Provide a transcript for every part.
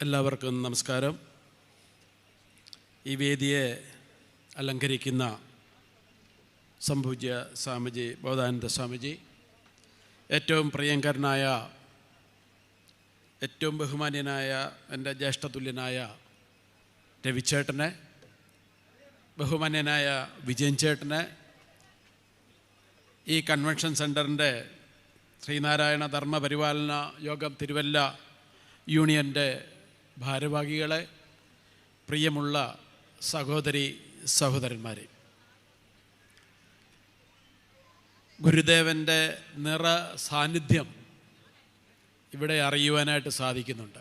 എല്ലാവർക്കും നമസ്കാരം. ഈ വേദിയെ അലങ്കരിക്കുന്ന സംപൂജ്യ സ്വാമിജി ബോധാനന്ദ സ്വാമിജി, ഏറ്റവും പ്രിയങ്കരനായ, ഏറ്റവും ബഹുമാന്യനായ എൻ്റെ ജ്യേഷ്ഠതുല്യനായ രവിച്ചേട്ടനെ, ബഹുമാന്യനായ വിജയൻ ചേട്ടനെ, ഈ കൺവെൻഷൻ സെൻറ്ററിൻ്റെ ശ്രീനാരായണ ധർമ്മ പരിപാലന യോഗം തിരുവല്ല യൂണിയൻ്റെ ഭാരവാഹികളെ, പ്രിയമുള്ള സഹോദരി സഹോദരന്മാരെ, ഗുരുദേവൻ്റെ നിറ സാന്നിധ്യം ഇവിടെ അറിയുവാനായിട്ട് സാധിക്കുന്നുണ്ട്.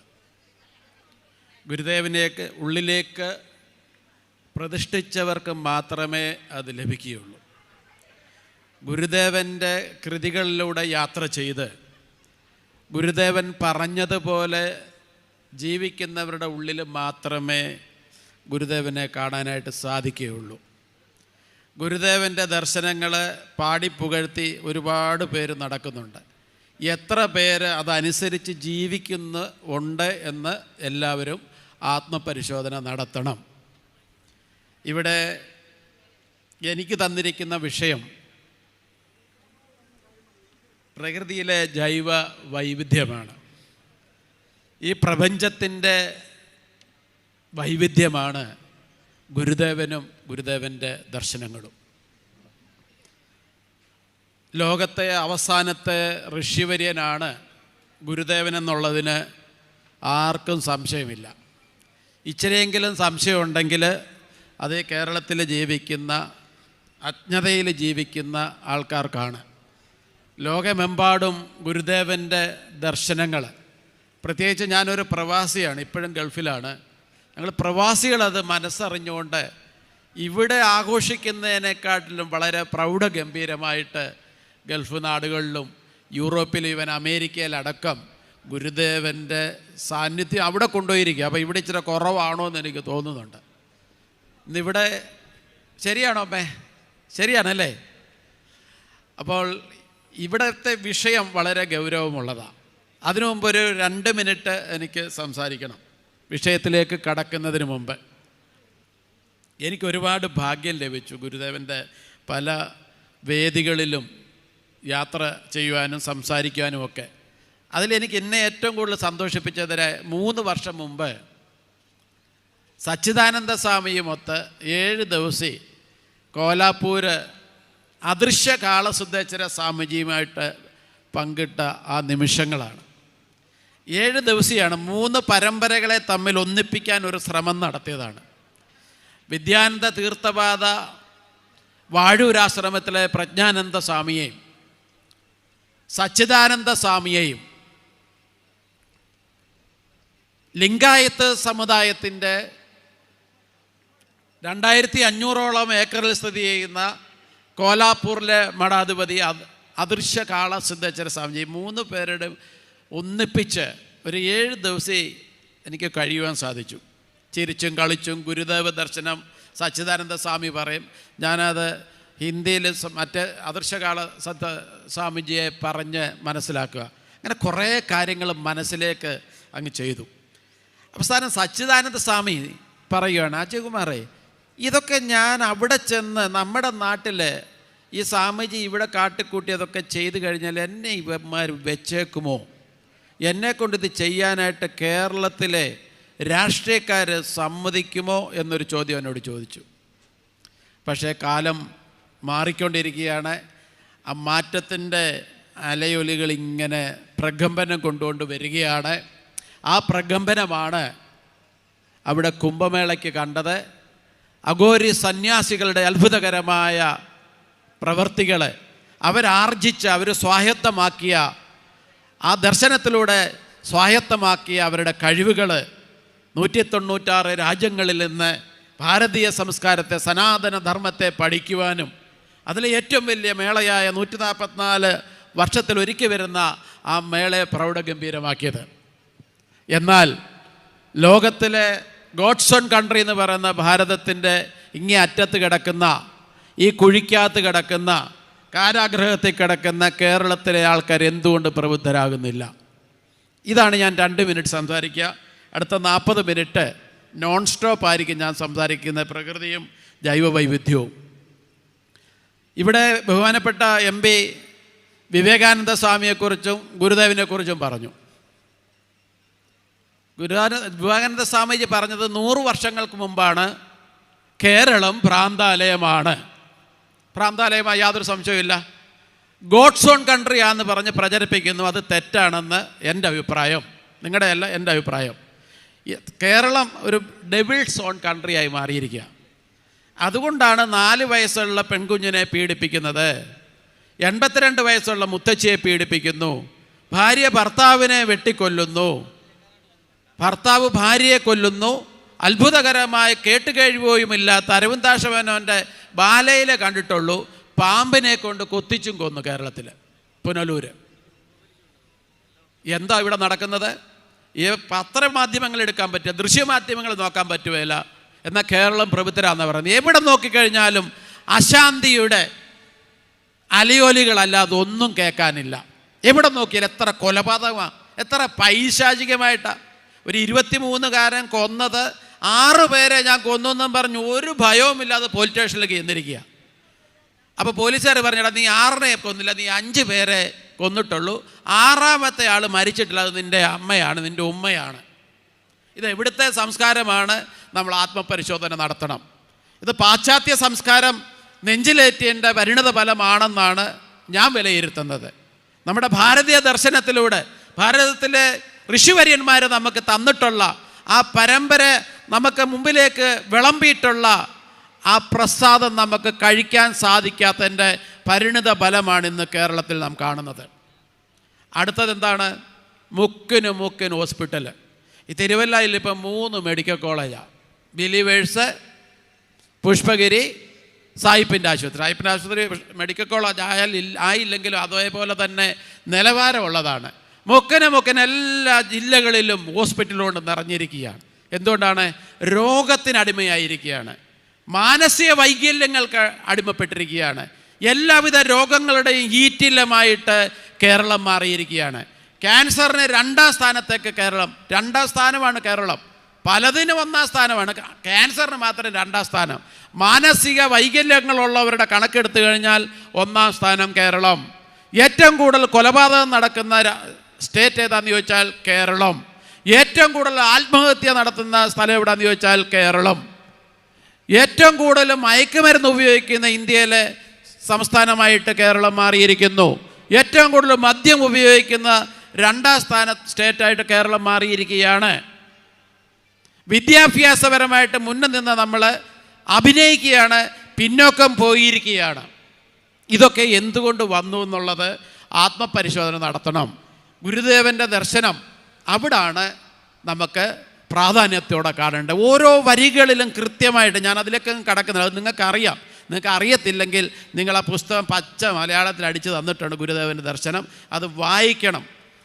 ഗുരുദേവനേക്ക് ഉള്ളിലേക്ക് പ്രതിഷ്ഠിച്ചവർക്ക് മാത്രമേ അത് ലഭിക്കുകയുള്ളൂ. ഗുരുദേവൻ്റെ കൃതികളിലൂടെ യാത്ര ചെയ്ത് ഗുരുദേവൻ പറഞ്ഞതുപോലെ ജീവിക്കുന്നവരുടെ ഉള്ളിൽ മാത്രമേ ഗുരുദേവനെ കാണാനായിട്ട് സാധിക്കുകയുള്ളൂ. ഗുരുദേവൻ്റെ ദർശനങ്ങൾ പാടിപ്പുകഴ്ത്തി ഒരുപാട് പേര് നടക്കുന്നുണ്ട്. എത്ര പേര് അതനുസരിച്ച് ജീവിക്കുന്നുണ്ട് എന്ന് എല്ലാവരും ആത്മപരിശോധന നടത്തണം. ഇവിടെ എനിക്ക് തന്നിരിക്കുന്ന വിഷയം പ്രകൃതിയിലെ ജൈവ വൈവിധ്യമാണ്. ഈ പ്രപഞ്ചത്തിൻ്റെ വൈവിധ്യമാണ് ഗുരുദേവനും ഗുരുദേവൻ്റെ ദർശനങ്ങളും. ലോകത്തെ അവസാനത്തെ ഋഷിവര്യനാണ് ഗുരുദേവനെന്നുള്ളതിന് ആർക്കും സംശയമില്ല. ഇച്ചിരിയെങ്കിലും സംശയമുണ്ടെങ്കിൽ അത് കേരളത്തിൽ ജീവിക്കുന്ന, അജ്ഞതയിൽ ജീവിക്കുന്ന ആൾക്കാർക്കാണ്. ലോകമെമ്പാടും ഗുരുദേവൻ്റെ ദർശനങ്ങൾ, പ്രത്യേകിച്ച് ഞാനൊരു പ്രവാസിയാണ്, ഇപ്പോഴും ഗൾഫിലാണ്. ഞങ്ങൾ പ്രവാസികളത് മനസ്സറിഞ്ഞുകൊണ്ട് ഇവിടെ ആഘോഷിക്കുന്നതിനെക്കാട്ടിലും വളരെ പ്രൗഢഗംഭീരമായിട്ട് ഗൾഫ് നാടുകളിലും യൂറോപ്പിലും ഇവൻ അമേരിക്കയിലടക്കം ഗുരുദേവൻ്റെ സാന്നിധ്യം അവിടെ കൊണ്ടുപോയിരിക്കുക. അപ്പോൾ ഇവിടെ ഇച്ചിരി കുറവാണോ എന്ന് എനിക്ക് തോന്നുന്നുണ്ട്. ഇന്നിവിടെ ശരിയാണോ അമ്മേ? ശരിയാണല്ലേ? അപ്പോൾ ഇവിടുത്തെ വിഷയം വളരെ ഗൗരവമുള്ളതാണ്. അതിനു മുമ്പ് ഒരു 2 മിനിറ്റ് എനിക്ക് സംസാരിക്കണം. വിഷയത്തിലേക്ക് കടക്കുന്നതിന് മുമ്പ് എനിക്കൊരുപാട് ഭാഗ്യം ലഭിച്ചു ഗുരുദേവൻ്റെ പല വേദികളിലും യാത്ര ചെയ്യുവാനും സംസാരിക്കുവാനും ഒക്കെ. അതിലെനിക്ക് എന്നെ ഏറ്റവും കൂടുതൽ സന്തോഷിപ്പിച്ചത് 3 വർഷം മുമ്പ് സച്ചിദാനന്ദ സ്വാമിയുമൊത്ത് 7 ദിവസം കോലാപ്പൂര് അദൃശ്യ കാളസുദ്ധേശ്വര സ്വാമിജിയുമായിട്ട് പങ്കിട്ട ആ നിമിഷങ്ങളാണ്. 7 ദിവസമാണ് 3 പരമ്പരകളെ തമ്മിൽ ഒന്നിപ്പിക്കാൻ ഒരു ശ്രമം നടത്തിയതാണ്. വിദ്യാനന്ദ തീർത്ഥപാദ വാഴൂരാശ്രമത്തിലെ പ്രജ്ഞാനന്ദ സ്വാമിയെയും സച്ചിദാനന്ദ സ്വാമിയെയും ലിംഗായത്ത് സമുദായത്തിൻ്റെ 2500ഓളം ഏക്കറിൽ സ്ഥിതി ചെയ്യുന്ന കോലാപ്പൂരിലെ മഠാധിപതി അദൃശ്യ കാളസിദ്ധേശ്വര സ്വാമിജി 3 പേരുടെ ഒന്നിപ്പിച്ച് ഒരു 7 ദിവസം എനിക്ക് കഴിയുവാൻ സാധിച്ചു. ചിരിച്ചും കളിച്ചും ഗുരുദേവ ദർശനം സച്ചിദാനന്ദ സ്വാമി പറയും, ഞാനത് ഹിന്ദിയിൽ മറ്റേ അദൃശ്യകാല സ്വാമിജിയെ പറഞ്ഞ് മനസ്സിലാക്കുക. അങ്ങനെ കുറേ കാര്യങ്ങൾ മനസ്സിലേക്ക് അങ്ങ് ചെയ്തു. അവസാനം സച്ചിദാനന്ദ സ്വാമി പറയുകയാണ്, അജയകുമാറേ, ഇതൊക്കെ ഞാൻ അവിടെ ചെന്ന് നമ്മുടെ നാട്ടിൽ ഈ സ്വാമിജി ഇവിടെ കാട്ടിക്കൂട്ടിയതൊക്കെ ചെയ്തു കഴിഞ്ഞാൽ എന്നെ ഇവന്മാർ വെച്ചേക്കുമോ? എന്നെക്കൊണ്ട് ഇത് ചെയ്യാനായിട്ട് കേരളത്തിലെ രാഷ്ട്രീയക്കാർ സമ്മതിക്കുമോ എന്നൊരു ചോദ്യം എന്നോട് ചോദിച്ചു. പക്ഷേ കാലം മാറിക്കൊണ്ടിരിക്കുകയാണ്. ആ മാറ്റത്തിൻ്റെ അലയൊലികൾ ഇങ്ങനെ പ്രകമ്പനം കൊണ്ടുകൊണ്ട് വരികയാണ്. ആ പ്രകമ്പനമാണ് അവിടെ കുംഭമേളയ്ക്ക് കണ്ടത്. അഘോരി സന്യാസികളുടെ അത്ഭുതകരമായ പ്രവർത്തികൾ അവരാർജിച്ച് അവർ സ്വായത്തമാക്കിയ ആ ദർശനത്തിലൂടെ സ്വായത്തമാക്കിയ അവരുടെ കഴിവുകൾ 196 രാജ്യങ്ങളിൽ നിന്ന് ഭാരതീയ സംസ്കാരത്തെ, സനാതന ധർമ്മത്തെ പഠിക്കുവാനും അതിലെ ഏറ്റവും വലിയ മേളയായ 144 വർഷത്തിൽ ഒരുക്കി വരുന്ന ആ മേളയെ പ്രൗഢഗംഭീരമാക്കിയത്. എന്നാൽ ലോകത്തിലെ ഗോഡ്സ് ഓൺ കൺട്രി എന്ന് പറയുന്ന ഭാരതത്തിൻ്റെ ഇങ്ങേ അറ്റത്ത് കിടക്കുന്ന, ഈ കുഴിക്കകത്ത് കിടക്കുന്ന, കാരാഗ്രഹത്തിൽ കിടക്കുന്ന കേരളത്തിലെ ആൾക്കാർ എന്തുകൊണ്ട് പ്രബുദ്ധരാകുന്നില്ല? ഇതാണ് ഞാൻ 2 മിനിറ്റ് സംസാരിക്കുക. അടുത്ത 40 മിനിറ്റ് നോൺ സ്റ്റോപ്പ് ആയിരിക്കും ഞാൻ സംസാരിക്കുന്ന പ്രകൃതിയും ജൈവവൈവിധ്യവും. ഇവിടെ ബഹുമാനപ്പെട്ട MP വിവേകാനന്ദ സ്വാമിയെക്കുറിച്ചും ഗുരുദേവനെക്കുറിച്ചും പറഞ്ഞു. വിവേകാനന്ദ സ്വാമിജി പറഞ്ഞത് 100 വർഷങ്ങൾക്ക് മുമ്പാണ് കേരളം പ്രാന്താലയമാണ്. പ്രാന്താലയമായി യാതൊരു സംശയമില്ല. ഗോഡ്സ് ഓൺ കൺട്രിയാന്ന് പറഞ്ഞ് പ്രചരിപ്പിക്കുന്നു. അത് തെറ്റാണെന്ന് എൻ്റെ അഭിപ്രായം, നിങ്ങളുടെ അല്ല, എൻ്റെ അഭിപ്രായം. കേരളം ഒരു ഡെവിൾസ് ഓൺ കൺട്രിയായി മാറിയിരിക്കുക. അതുകൊണ്ടാണ് 4 വയസ്സുള്ള പെൺകുഞ്ഞിനെ പീഡിപ്പിക്കുന്നത്, 82 വയസ്സുള്ള മുത്തച്ഛിയെ പീഡിപ്പിക്കുന്നു, ഭാര്യ ഭർത്താവിനെ വെട്ടിക്കൊല്ലുന്നു, ഭർത്താവ് ഭാര്യയെ കൊല്ലുന്നു. അത്ഭുതകരമായ കേട്ടുകഴിവുമില്ലാത്ത അരവിന്ദാക്ഷമേനോൻ്റെ ബാലയിലെ കണ്ടിട്ടുള്ളൂ, പാമ്പിനെ കൊണ്ട് കൊത്തിച്ചും കൊന്നു കേരളത്തിൽ, പുനലൂർ. എന്താ ഇവിടെ നടക്കുന്നത്? ഈ പത്രമാധ്യമങ്ങൾ എടുക്കാൻ പറ്റുക, ദൃശ്യമാധ്യമങ്ങൾ നോക്കാൻ പറ്റുകയില്ല. എന്നാൽ കേരളം പ്രബുദ്ധരാന്ന് പറയുന്നത്. എവിടെ നോക്കിക്കഴിഞ്ഞാലും അശാന്തിയുടെ അലയോലികളല്ലാതെ ഒന്നും കേൾക്കാനില്ല. എവിടെ നോക്കിയാൽ എത്ര കൊലപാതകമാണ്, എത്ര പൈശാചികമായിട്ടാണ്. ഒരു 23കാരൻ കൊന്നത് 6 പേരെ ഞാൻ കൊന്നു എന്നും പറഞ്ഞു ഒരു ഭയവുമില്ലാതെ പോലീസ് സ്റ്റേഷനിലേക്ക് ചെന്നിരിക്കുക. അപ്പോൾ പോലീസുകാർ പറഞ്ഞാൽ നീ 6നെ കൊന്നില്ല, നീ 5 പേരെ കൊന്നിട്ടുള്ളൂ, 6ാമത്തെ ആൾ മരിച്ചിട്ടില്ല, അത് നിൻ്റെ അമ്മയാണ്, നിൻ്റെ ഉമ്മയാണ്. ഇത് എവിടുത്തെ സംസ്കാരമാണ്? നമ്മൾ ആത്മപരിശോധന നടത്തണം. ഇത് പാശ്ചാത്യ സംസ്കാരം നെഞ്ചിലേറ്റിയതിൻ്റെ പരിണിത ഫലമാണെന്നാണ് ഞാൻ വിലയിരുത്തുന്നത്. നമ്മുടെ ഭാരതീയ ദർശനത്തിലൂടെ ഭാരതത്തിലെ ഋഷിവര്യന്മാർ നമുക്ക് തന്നിട്ടുള്ള ആ പരമ്പര നമുക്ക് മുമ്പിലേക്ക് വിളമ്പിയിട്ടുള്ള ആ പ്രസാദം നമുക്ക് കഴിക്കാൻ സാധിക്കാത്തതിൻ്റെ പരിണിത ഫലമാണ് ഇന്ന് കേരളത്തിൽ നാം കാണുന്നത്. അടുത്തത് എന്താണ്? മുക്കിന് ഹോസ്പിറ്റൽ. ഈ തിരുവല്ലയിൽ ഇപ്പം 3 മെഡിക്കൽ കോളേജാണ്. ബിലീവേഴ്സ്, പുഷ്പഗിരി, സായിപ്പിൻ്റെ ആശുപത്രി. സായിപ്പിൻ്റെ ആശുപത്രി മെഡിക്കൽ കോളേജ് ആയില്ലെങ്കിലും അതേപോലെ തന്നെ നിലവാരമുള്ളതാണ്. മുക്കിന് എല്ലാ ജില്ലകളിലും ഹോസ്പിറ്റലുകൊണ്ട് നിറഞ്ഞിരിക്കുകയാണ്. എന്തുകൊണ്ടാണ്? രോഗത്തിനടിമയായിരിക്കുകയാണ്, മാനസിക വൈകല്യങ്ങൾക്ക് അടിമപ്പെട്ടിരിക്കുകയാണ്. എല്ലാവിധ രോഗങ്ങളുടെയും ഈറ്റില്ലമായിട്ട് കേരളം മാറിയിരിക്കുകയാണ്. ക്യാൻസറിന് 2ാം സ്ഥാനത്തേക്ക് കേരളം, 2ാം സ്ഥാനമാണ് കേരളം. പലതിനും 1ാം സ്ഥാനമാണ്, ക്യാൻസറിന് മാത്രം 2ാം സ്ഥാനം. മാനസിക വൈകല്യങ്ങളുള്ളവരുടെ കണക്കെടുത്തു കഴിഞ്ഞാൽ 1ാം സ്ഥാനം കേരളം. ഏറ്റവും കൂടുതൽ കൊലപാതകം നടക്കുന്ന സ്റ്റേറ്റ് ഏതാണെന്ന് ചോദിച്ചാൽ കേരളം. ഏറ്റവും കൂടുതൽ ആത്മഹത്യ നടത്തുന്ന സ്ഥലം എവിടെയാണെന്ന് ചോദിച്ചാൽ കേരളം. ഏറ്റവും കൂടുതൽ മയക്കുമരുന്ന് ഉപയോഗിക്കുന്ന ഇന്ത്യയിലെ സംസ്ഥാനമായിട്ട് കേരളം മാറിയിരിക്കുന്നു. ഏറ്റവും കൂടുതൽ മദ്യം ഉപയോഗിക്കുന്ന 2ാം സ്ഥാന സ്റ്റേറ്റായിട്ട് കേരളം മാറിയിരിക്കുകയാണ്. വിദ്യാഭ്യാസപരമായിട്ട് മുന്നിൽ നിന്ന് നമ്മൾ അഭിനയിക്കുകയാണ്, പിന്നോക്കം പോയിരിക്കുകയാണ്. ഇതൊക്കെ എന്തുകൊണ്ട് വന്നു എന്നുള്ളത് ആത്മപരിശോധന നടത്തണം. ഗുരുദേവൻ്റെ ദർശനം അവിടാണ് നമുക്ക് പ്രാധാന്യത്തോടെ കാണേണ്ടത്. ഓരോ വരികളിലും കൃത്യമായിട്ട്, ഞാൻ അതിലേക്ക് കടക്കുന്നത്, അത് നിങ്ങൾക്കറിയാം. നിങ്ങൾക്ക് അറിയത്തില്ലെങ്കിൽ നിങ്ങൾ ആ പുസ്തകം പച്ച മലയാളത്തിൽ അടിച്ച് തന്നിട്ടുണ്ട്, ഗുരുദേവൻ്റെ ദർശനം. അത് വായിക്കണം,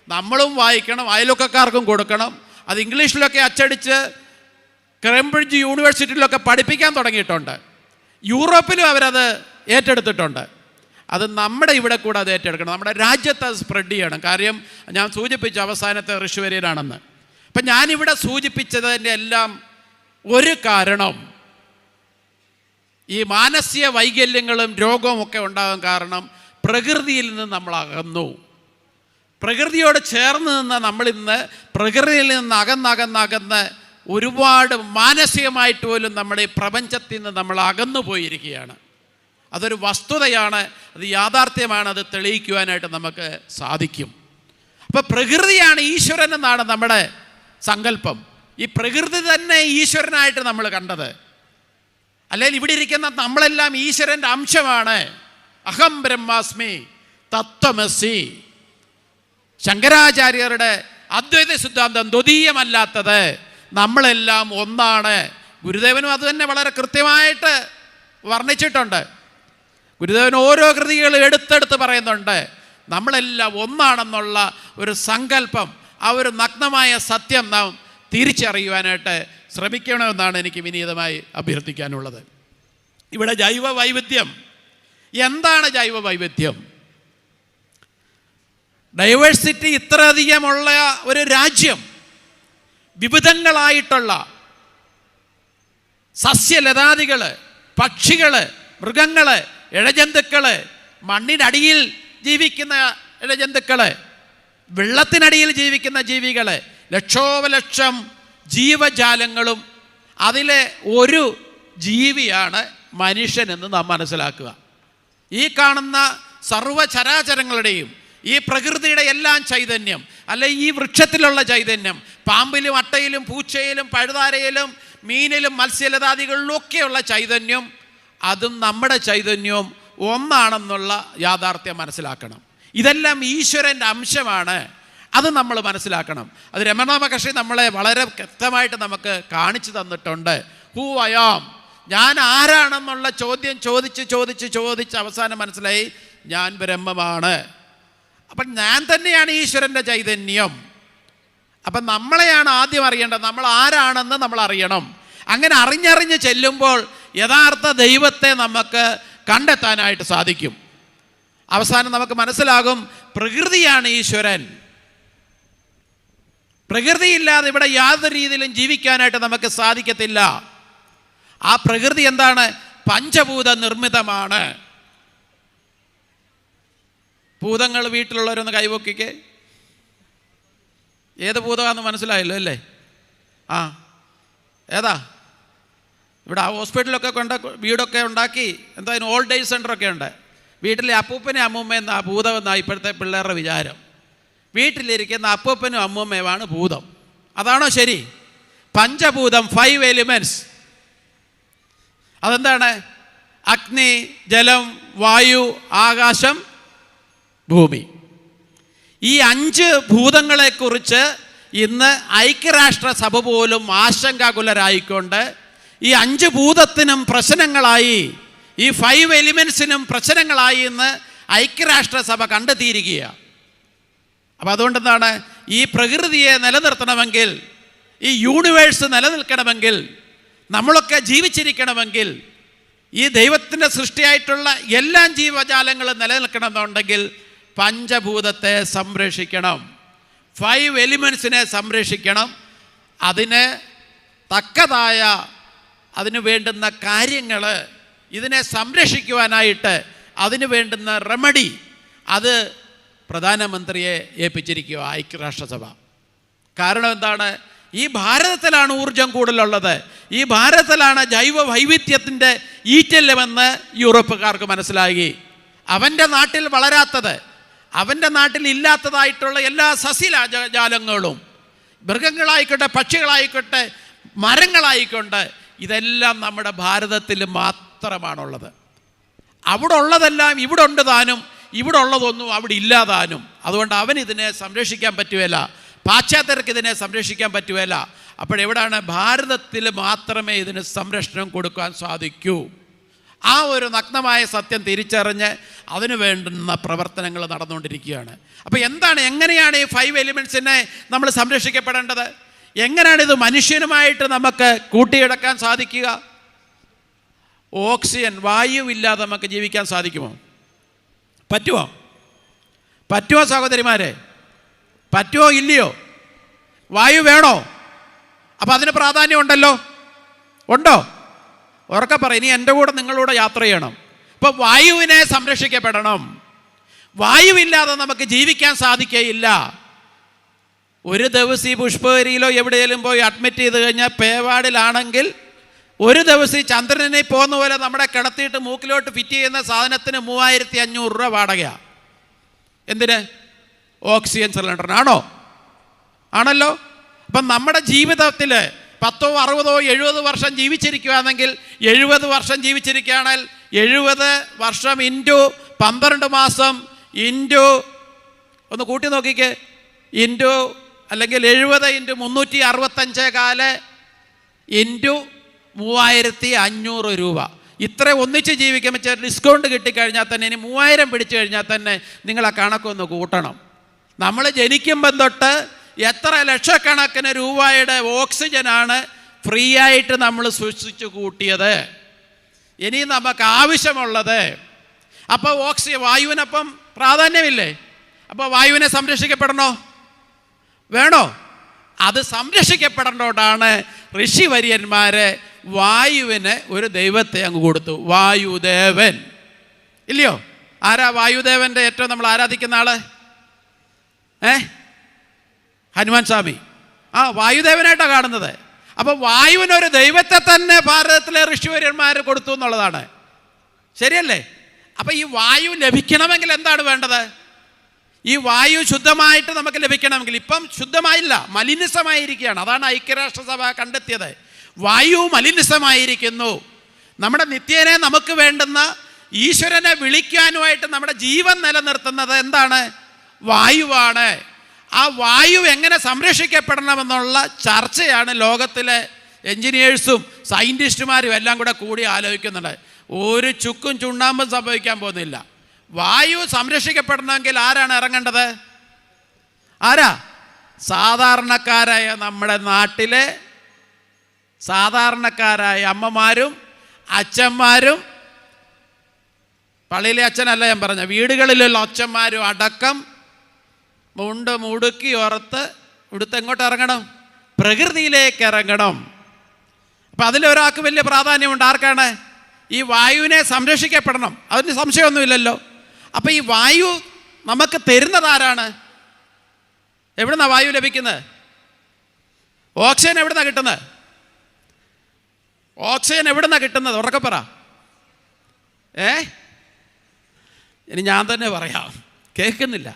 നമ്മളും വായിക്കണം, അയൽവക്കക്കാർക്കും കൊടുക്കണം. അത് ഇംഗ്ലീഷിലൊക്കെ അച്ചടിച്ച് കേംബ്രിഡ്ജ് യൂണിവേഴ്സിറ്റിയിലൊക്കെ പഠിപ്പിക്കാൻ തുടങ്ങിയിട്ടുണ്ട്. യൂറോപ്പിലും അവരത് ഏറ്റെടുത്തിട്ടുണ്ട്. അത് നമ്മുടെ ഇവിടെ കൂടെ അത് ഏറ്റെടുക്കണം, നമ്മുടെ രാജ്യത്ത് അത് സ്പ്രെഡ് ചെയ്യണം. കാര്യം ഞാൻ സൂചിപ്പിച്ച അവസാനത്തെ ഋഷിവര്യനാണെന്ന്. അപ്പം ഞാനിവിടെ സൂചിപ്പിച്ചതിൻ്റെ എല്ലാം ഒരു കാരണം, ഈ മാനസിക വൈകല്യങ്ങളും രോഗവും ഒക്കെ ഉണ്ടാകാൻ കാരണം പ്രകൃതിയിൽ നിന്ന് നമ്മൾ അകന്നു. പ്രകൃതിയോട് ചേർന്ന് നിന്ന് നമ്മളിന്ന് പ്രകൃതിയിൽ നിന്ന് അകന്നകന്നകന്ന് ഒരുപാട് മാനസികമായിട്ട് പോലും നമ്മുടെ ഈ പ്രപഞ്ചത്തിൽ നിന്ന് നമ്മൾ അകന്നു പോയിരിക്കുകയാണ്. അതൊരു വസ്തുതയാണ്, അത് യാഥാർത്ഥ്യമാണ്, അത് തെളിയിക്കുവാനായിട്ട് നമുക്ക് സാധിക്കും. അപ്പോൾ പ്രകൃതിയാണ് ഈശ്വരൻ എന്നാണ് നമ്മുടെ സങ്കല്പം. ഈ പ്രകൃതി തന്നെ ഈശ്വരനായിട്ട് നമ്മൾ കണ്ടത്. അല്ലെങ്കിൽ ഇവിടെ ഇരിക്കുന്ന നമ്മളെല്ലാം ഈശ്വരൻ്റെ അംശമാണ്. അഹം ബ്രഹ്മാസ്മി തത്വമസി. ശങ്കരാചാര്യരുടെ അദ്വൈത സിദ്ധാന്തം ദ്വിതീയമല്ലാത്തത്, നമ്മളെല്ലാം ഒന്നാണ്. ഗുരുദേവനും അത് തന്നെ വളരെ കൃത്യമായിട്ട് വർണ്ണിച്ചിട്ടുണ്ട്. ഗുരുദേവൻ ഓരോ കൃതികൾ എടുത്തെടുത്ത് പറയുന്നുണ്ട്. നമ്മളെല്ലാം ഒന്നാണെന്നുള്ള ഒരു സങ്കല്പം, ആ ഒരു നഗ്നമായ സത്യം നാം തിരിച്ചറിയുവാനായിട്ട് ശ്രമിക്കണമെന്നാണ് എനിക്ക് വിനീതമായി അഭ്യർത്ഥിക്കാനുള്ളത്. ഇവിടെ ജൈവ വൈവിധ്യം എന്താണ്? ജൈവ വൈവിധ്യം, ഡൈവേഴ്സിറ്റി ഇത്രയധികമുള്ള ഒരു രാജ്യം, വിവിധങ്ങളായിട്ടുള്ള സസ്യലതാദികൾ, പക്ഷികൾ, മൃഗങ്ങൾ, ഇഴജന്തുക്കൾ, മണ്ണിനടിയിൽ ജീവിക്കുന്ന ഇഴജന്തുക്കൾ, വെള്ളത്തിനടിയിൽ ജീവിക്കുന്ന ജീവികൾ, ലക്ഷോപലക്ഷം ജീവജാലങ്ങളും അതിലെ ഒരു ജീവിയാണ് മനുഷ്യനെന്ന് നാം മനസ്സിലാക്കുക. ഈ കാണുന്ന സർവ്വചരാചരങ്ങളുടെയും ഈ പ്രകൃതിയുടെ എല്ലാം ചൈതന്യം, അല്ലെ ഈ വൃക്ഷത്തിലുള്ള ചൈതന്യം, പാമ്പിലും അട്ടയിലും പൂച്ചയിലും പഴുതാരയിലും മീനിലും മത്സ്യലതാദികളിലും ഒക്കെയുള്ള ചൈതന്യം, അതും നമ്മുടെ ചൈതന്യവും ഒന്നാണെന്നുള്ള യാഥാർത്ഥ്യം മനസ്സിലാക്കണം. ഇതെല്ലാം ഈശ്വരൻ്റെ അംശമാണ്. അത് നമ്മൾ മനസ്സിലാക്കണം. അത് രമണ മഹർഷി നമ്മളെ വളരെ വ്യക്തമായിട്ട് നമുക്ക് കാണിച്ചു തന്നിട്ടുണ്ട്. ഹൂ ഐ ആം, ഞാൻ ആരാണെന്നുള്ള ചോദ്യം ചോദിച്ച് അവസാനം മനസ്സിലായി ഞാൻ ബ്രഹ്മമാണ്. അപ്പം ഞാൻ തന്നെയാണ് ഈശ്വരൻ്റെ ചൈതന്യം. അപ്പം നമ്മളെയാണ് ആദ്യം അറിയേണ്ടത്. നമ്മൾ ആരാണെന്ന് നമ്മൾ അറിയണം. അങ്ങനെ അറിഞ്ഞറിഞ്ഞ് ചെല്ലുമ്പോൾ യഥാർത്ഥ ദൈവത്തെ നമുക്ക് കണ്ടെത്താനായിട്ട് സാധിക്കും. അവസാനം നമുക്ക് മനസ്സിലാകും പ്രകൃതിയാണ് ഈശ്വരൻ. പ്രകൃതിയില്ലാതെ ഇവിടെ യാതൊരു രീതിയിലും ജീവിക്കാനായിട്ട് നമുക്ക് സാധിക്കത്തില്ല. ആ പ്രകൃതി എന്താണ്? പഞ്ചഭൂത നിർമ്മിതമാണ്. ഭൂതങ്ങൾ വീട്ടിലുള്ളവരൊന്ന് കൈവക്കിക്ക്. ഏത് ഭൂതമാണെന്ന് മനസ്സിലായല്ലോ അല്ലേ? ഏതാ? ഇവിടെ ഹോസ്പിറ്റലൊക്കെ വീടൊക്കെ ഉണ്ടാക്കി എന്തായാലും ഓൾഡ് ഏജ് സെൻ്ററൊക്കെ ഉണ്ട്. വീട്ടിലെ അപ്പൂപ്പനെ അമ്മൂമ്മയെന്ന ഭൂതമെന്നാണ് ഇപ്പോഴത്തെ പിള്ളേരുടെ വിചാരം. വീട്ടിലിരിക്കുന്ന അപ്പൂപ്പനും അമ്മൂമ്മയുമാണ് ഭൂതം. അതാണോ ശരി? പഞ്ചഭൂതം, 5 എലിമെൻറ്റ്സ്. അതെന്താണ്? അഗ്നി, ജലം, വായു, ആകാശം, ഭൂമി. ഈ 5 ഭൂതങ്ങളെക്കുറിച്ച് ഇന്ന് ഐക്യരാഷ്ട്രസഭ പോലും ആശങ്കാകുലരായിക്കൊണ്ട് ഈ 5 ഭൂതത്തിനും പ്രശ്നങ്ങളായി, ഈ 5 എലിമെൻസിനും പ്രശ്നങ്ങളായി ഇന്ന് ഐക്യരാഷ്ട്രസഭ കണ്ടെത്തിയിരിക്കുകയാണ്. അപ്പം അതുകൊണ്ടെന്താണ്? ഈ പ്രകൃതിയെ നിലനിർത്തണമെങ്കിൽ, ഈ യൂണിവേഴ്സ് നിലനിൽക്കണമെങ്കിൽ, നമ്മളൊക്കെ ജീവിച്ചിരിക്കണമെങ്കിൽ, ഈ ദൈവത്തിൻ്റെ സൃഷ്ടിയായിട്ടുള്ള എല്ലാ ജീവജാലങ്ങളും നിലനിൽക്കണമെന്നുണ്ടെങ്കിൽ പഞ്ചഭൂതത്തെ സംരക്ഷിക്കണം, 5 എലിമെൻസിനെ സംരക്ഷിക്കണം. അതിന് തക്കതായ അതിന് വേണ്ടുന്ന കാര്യങ്ങൾ, ഇതിനെ സംരക്ഷിക്കുവാനായിട്ട് അതിന് വേണ്ടുന്ന റെമഡി അത് പ്രധാനമന്ത്രിയെ ഏൽപ്പിച്ചിരിക്കുക ഐക്യരാഷ്ട്രസഭ. കാരണം എന്താണ്? ഈ ഭാരതത്തിലാണ് ഊർജം കൂടുതലുള്ളത്. ഈ ഭാരതത്തിലാണ് ജൈവ വൈവിധ്യത്തിൻ്റെ ഈറ്റല്യമെന്ന് യൂറോപ്പുകാർക്ക് മനസ്സിലായി. അവൻ്റെ നാട്ടിൽ വളരാത്തത്, അവൻ്റെ നാട്ടിൽ ഇല്ലാത്തതായിട്ടുള്ള എല്ലാ സസ്യജാലങ്ങളും, മൃഗങ്ങളായിക്കോട്ടെ, പക്ഷികളായിക്കോട്ടെ, മരങ്ങളായിക്കോട്ടെ, ഇതെല്ലാം നമ്മുടെ ഭാരതത്തിൽ മാത്രമാണുള്ളത്. അവിടെ ഉള്ളതെല്ലാം ഇവിടെ ഉണ്ട് താനും, ഇവിടെ ഉള്ളതൊന്നും അവിടെ ഇല്ലാതാനും. അതുകൊണ്ട് അവനിതിനെ സംരക്ഷിക്കാൻ പറ്റുകയില്ല, പാശ്ചാത്യർക്ക് ഇതിനെ സംരക്ഷിക്കാൻ പറ്റുകയില്ല. അപ്പോഴെവിടാണ്? ഭാരതത്തിൽ മാത്രമേ ഇതിന് സംരക്ഷണം കൊടുക്കാൻ സാധിക്കൂ. ആ ഒരു നഗ്നമായ സത്യം തിരിച്ചറിഞ്ഞ് അതിനു വേണ്ടുന്ന പ്രവർത്തനങ്ങൾ നടന്നുകൊണ്ടിരിക്കുകയാണ്. അപ്പോൾ എങ്ങനെയാണ് ഈ 5 എലിമെൻസിനെ നമ്മൾ സംരക്ഷിക്കപ്പെടേണ്ടത്? എങ്ങനെയാണ് ഇത് മനുഷ്യനുമായിട്ട് നമുക്ക് കൂട്ടിയിടക്കാൻ സാധിക്കുക? ഓക്സിജൻ, വായുവില്ലാതെ നമുക്ക് ജീവിക്കാൻ സാധിക്കുമോ? പറ്റുമോ സഹോദരിമാരെ? പറ്റുമോ ഇല്ലയോ? വായു വേണോ? അപ്പം അതിന് പ്രാധാന്യം ഉണ്ടല്ലോ. ഉണ്ടോ? ഉറക്കെ പറ. ഇനി എൻ്റെ കൂടെ നിങ്ങളൂടെ യാത്ര ചെയ്യണം. ഇപ്പം വായുവിനെ സംരക്ഷിക്കപ്പെടണം. വായുവില്ലാതെ നമുക്ക് ജീവിക്കാൻ സാധിക്കുകയില്ല. ഒരു ദിവസം ഈ പുഷ്പഗിരിയിലോ എവിടെയെങ്കിലും പോയി അഡ്മിറ്റ് ചെയ്ത് കഴിഞ്ഞാൽ പേവാടിലാണെങ്കിൽ ഒരു ദിവസം ഈ ചന്ദ്രനെ പോകുന്ന പോലെ നമ്മുടെ കിടത്തിയിട്ട് മൂക്കിലോട്ട് ഫിറ്റ് ചെയ്യുന്ന സാധനത്തിന് 3500 രൂപ വാടകയാണ്. എന്തിന്? ഓക്സിജൻ സിലിണ്ടറിനാണോ? ആണല്ലോ. അപ്പം നമ്മുടെ ജീവിതത്തിൽ 10, 60, 70 വർഷം ജീവിച്ചിരിക്കുകയാണെങ്കിൽ, 70 വർഷം ജീവിച്ചിരിക്കുകയാണെങ്കിൽ 70 വർഷം ഇൻറ്റു 12 മാസം ഇൻറ്റു ഒന്ന് കൂട്ടി നോക്കിക്കേ, ഇൻറ്റു അല്ലെങ്കിൽ 70 ഇൻറ്റു 365 ഇൻറ്റു 3500 രൂപ. ഇത്ര ഒന്നിച്ച് ജീവിക്കുമ്പോൾ ഡിസ്കൗണ്ട് കിട്ടിക്കഴിഞ്ഞാൽ തന്നെ, ഇനി 3000 പിടിച്ചു കഴിഞ്ഞാൽ തന്നെ നിങ്ങൾ ആ കണക്കൊന്ന് കൂട്ടണം. നമ്മൾ ജനിക്കുമ്പം തൊട്ട് എത്ര ലക്ഷക്കണക്കിന് രൂപയുടെ ഓക്സിജനാണ് ഫ്രീ ആയിട്ട് നമ്മൾ സൃഷ്ടിച്ചു കൂട്ടിയത്. ഇനി നമുക്ക് ആവശ്യമുള്ളത്. അപ്പോൾ വായുവിനപ്പം പ്രാധാന്യമില്ലേ? അപ്പോൾ വായുവിനെ സംരക്ഷിക്കപ്പെടണോ? വേണോ? അത് സംരക്ഷിക്കപ്പെടേണ്ടോണ്ടാണ് ഋഷിവര്യന്മാരെ വായുവിന് ഒരു ദൈവത്തെ അങ്ങ് കൊടുത്തു, വായുദേവൻ. ഇല്ലയോ? ആരാ വായുദേവൻ്റെ ഏറ്റവും നമ്മൾ ആരാധിക്കുന്ന ആള്? ഹനുമാൻ സ്വാമി. വായുദേവനായിട്ടാണ് കാണുന്നത്. അപ്പോൾ വായുവിനൊരു ദൈവത്തെ തന്നെ ഭാരതത്തിലെ ഋഷിവര്യന്മാർ കൊടുത്തു എന്നുള്ളതാണ്. ശരിയല്ലേ? അപ്പം ഈ വായു ലഭിക്കണമെങ്കിൽ എന്താണ് വേണ്ടത്? ഈ വായു ശുദ്ധമായിട്ട് നമുക്ക് ലഭിക്കണമെങ്കിൽ, ഇപ്പം ശുദ്ധമായില്ല, മലിനസമായിരിക്കുകയാണ്. അതാണ് ഐക്യരാഷ്ട്രസഭ കണ്ടെത്തിയത്. വായു മലിനസമായിരിക്കുന്നു. നമ്മുടെ നിത്യേനെ നമുക്ക് വേണ്ടുന്ന ഈശ്വരനെ വിളിക്കാനുമായിട്ട് നമ്മുടെ ജീവൻ നിലനിർത്തുന്നത് എന്താണ്? വായുവാണ്. ആ വായു എങ്ങനെ സംരക്ഷിക്കപ്പെടണമെന്നുള്ള ചർച്ചയാണ് ലോകത്തിലെ എൻജിനീയേഴ്സും സയൻറ്റിസ്റ്റുമാരും എല്ലാം കൂടി ആലോചിക്കുന്നുണ്ട്. ഒരു ചുക്കും ചുണ്ണാമ്പും സംഭവിക്കാൻ പോകുന്നില്ല. വായു സംരക്ഷിക്കപ്പെടണമെങ്കിൽ ആരാണ് ഇറങ്ങേണ്ടത്? ആരാ? സാധാരണക്കാരായ നമ്മുടെ നാട്ടിലെ സാധാരണക്കാരായ അമ്മമാരും അച്ഛന്മാരും, പള്ളിയിലെ അച്ഛനല്ല ഞാൻ പറഞ്ഞ, വീടുകളിലുള്ള അച്ഛന്മാരും അടക്കം മുണ്ട് മുടുക്കി ഓർത്ത് ഇവിടുത്തെ എങ്ങോട്ട് ഇറങ്ങണം? പ്രകൃതിയിലേക്ക് ഇറങ്ങണം. അപ്പം അതിലൊരാൾക്ക് വലിയ പ്രാധാന്യമുണ്ട്. ആർക്കാണ്? ഈ വായുവിനെ സംരക്ഷിക്കപ്പെടണം, അതിന് സംശയമൊന്നുമില്ലല്ലോ. അപ്പം ഈ വായു നമുക്ക് തരുന്നത് ആരാണ്? എവിടുന്നാണ് വായു ലഭിക്കുന്നത്? ഓക്സിജൻ എവിടുന്നാണ് കിട്ടുന്നത്? ഓക്സിജൻ എവിടുന്നാണ് കിട്ടുന്നത്? ഉറക്കെ പറ. ഇനി ഞാൻ തന്നെ പറയാം, കേൾക്കുന്നില്ല.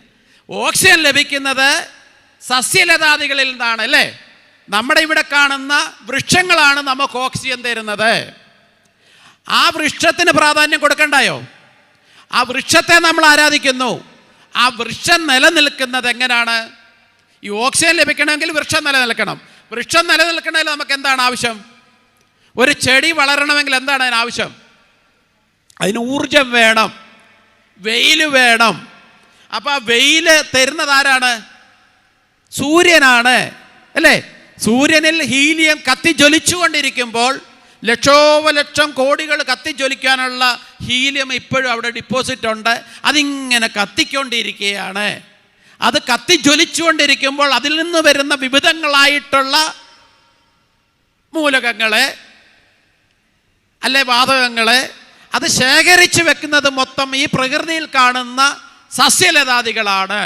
ഓക്സിജൻ ലഭിക്കുന്നത് സസ്യലതാദികളിൽ നിന്നാണ്, അല്ലേ? നമ്മുടെ ഇവിടെ കാണുന്ന വൃക്ഷങ്ങളാണ് നമുക്ക് ഓക്സിജൻ തരുന്നത്. ആ വൃക്ഷത്തിന് പ്രാധാന്യം കൊടുക്കണ്ടായോ? ആ വൃക്ഷത്തെ നമ്മൾ ആരാധിക്കുന്നു. ആ വൃക്ഷം നിലനിൽക്കുന്നത് എങ്ങനെയാണ്? ഈ ഓക്സിജൻ ലഭിക്കണമെങ്കിൽ വൃക്ഷം നിലനിൽക്കണം. വൃക്ഷം നിലനിൽക്കണമെങ്കിൽ നമുക്ക് എന്താണ് ആവശ്യം? ഒരു ചെടി വളരണമെങ്കിൽ എന്താണ് അതിന് ആവശ്യം? അതിന് ഊർജം വേണം, വെയിൽ വേണം. അപ്പം ആ വെയിൽ തരുന്നത് ആരാണ്? സൂര്യനാണ്, അല്ലേ? സൂര്യനിൽ ഹീലിയം കത്തിജ്വലിച്ചുകൊണ്ടിരിക്കുമ്പോൾ ലക്ഷോപലക്ഷം കോടികൾ കത്തിജ്വലിക്കാനുള്ള ഹീലിയം ഇപ്പോഴും അവിടെ ഡിപ്പോസിറ്റ് ഉണ്ട്. അതിങ്ങനെ കത്തിക്കൊണ്ടിരിക്കുകയാണ്. അത് കത്തിജ്വലിച്ചുകൊണ്ടിരിക്കുമ്പോൾ അതിൽ നിന്ന് വരുന്ന വിവിധങ്ങളായിട്ടുള്ള മൂലകങ്ങളെ, അല്ലെ വാതകങ്ങളെ, അത് ശേഖരിച്ചു വെക്കുന്നത് മൊത്തം ഈ പ്രകൃതിയിൽ കാണുന്ന സസ്യലതാദികളാണ്.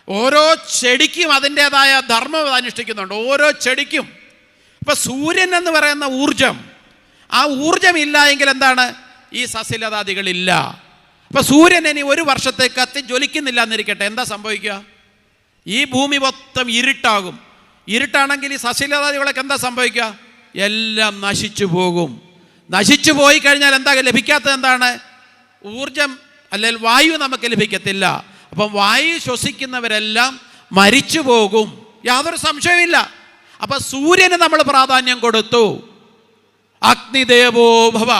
ഓരോ ചെടിക്കും അതിൻ്റെതായ ധർമ്മം അനുഷ്ഠിക്കുന്നുണ്ട്, ഓരോ ചെടിക്കും. ഇപ്പം സൂര്യൻ എന്ന് പറയുന്ന ഊർജം, ആ ഊർജം ഇല്ല എങ്കിൽ എന്താണ്? ഈ സസ്യലതാദികളില്ല. അപ്പം സൂര്യൻ ഇനി ഒരു വർഷത്തേക്ക് കത്തിജ്വലിക്കുന്നില്ല എന്നിരിക്കട്ടെ, എന്താ സംഭവിക്കുക? ഈ ഭൂമി മൊത്തം ഇരുട്ടാകും. ഇരുട്ടാണെങ്കിൽ ഈ സസ്യലതാദികളൊക്കെ എന്താ സംഭവിക്കുക? എല്ലാം നശിച്ചു പോകും. നശിച്ചു പോയി കഴിഞ്ഞാൽ എന്താ ലഭിക്കാത്തത്? എന്താണ്? ഊർജം, അല്ലെങ്കിൽ വായു നമുക്ക് ലഭിക്കത്തില്ല. അപ്പം വായു ശ്വസിക്കുന്നവരെല്ലാം മരിച്ചു പോകും, യാതൊരു സംശയമില്ല. അപ്പം സൂര്യന് നമ്മൾ പ്രാധാന്യം കൊടുത്തു. അഗ്നിദേവോ ഭവ,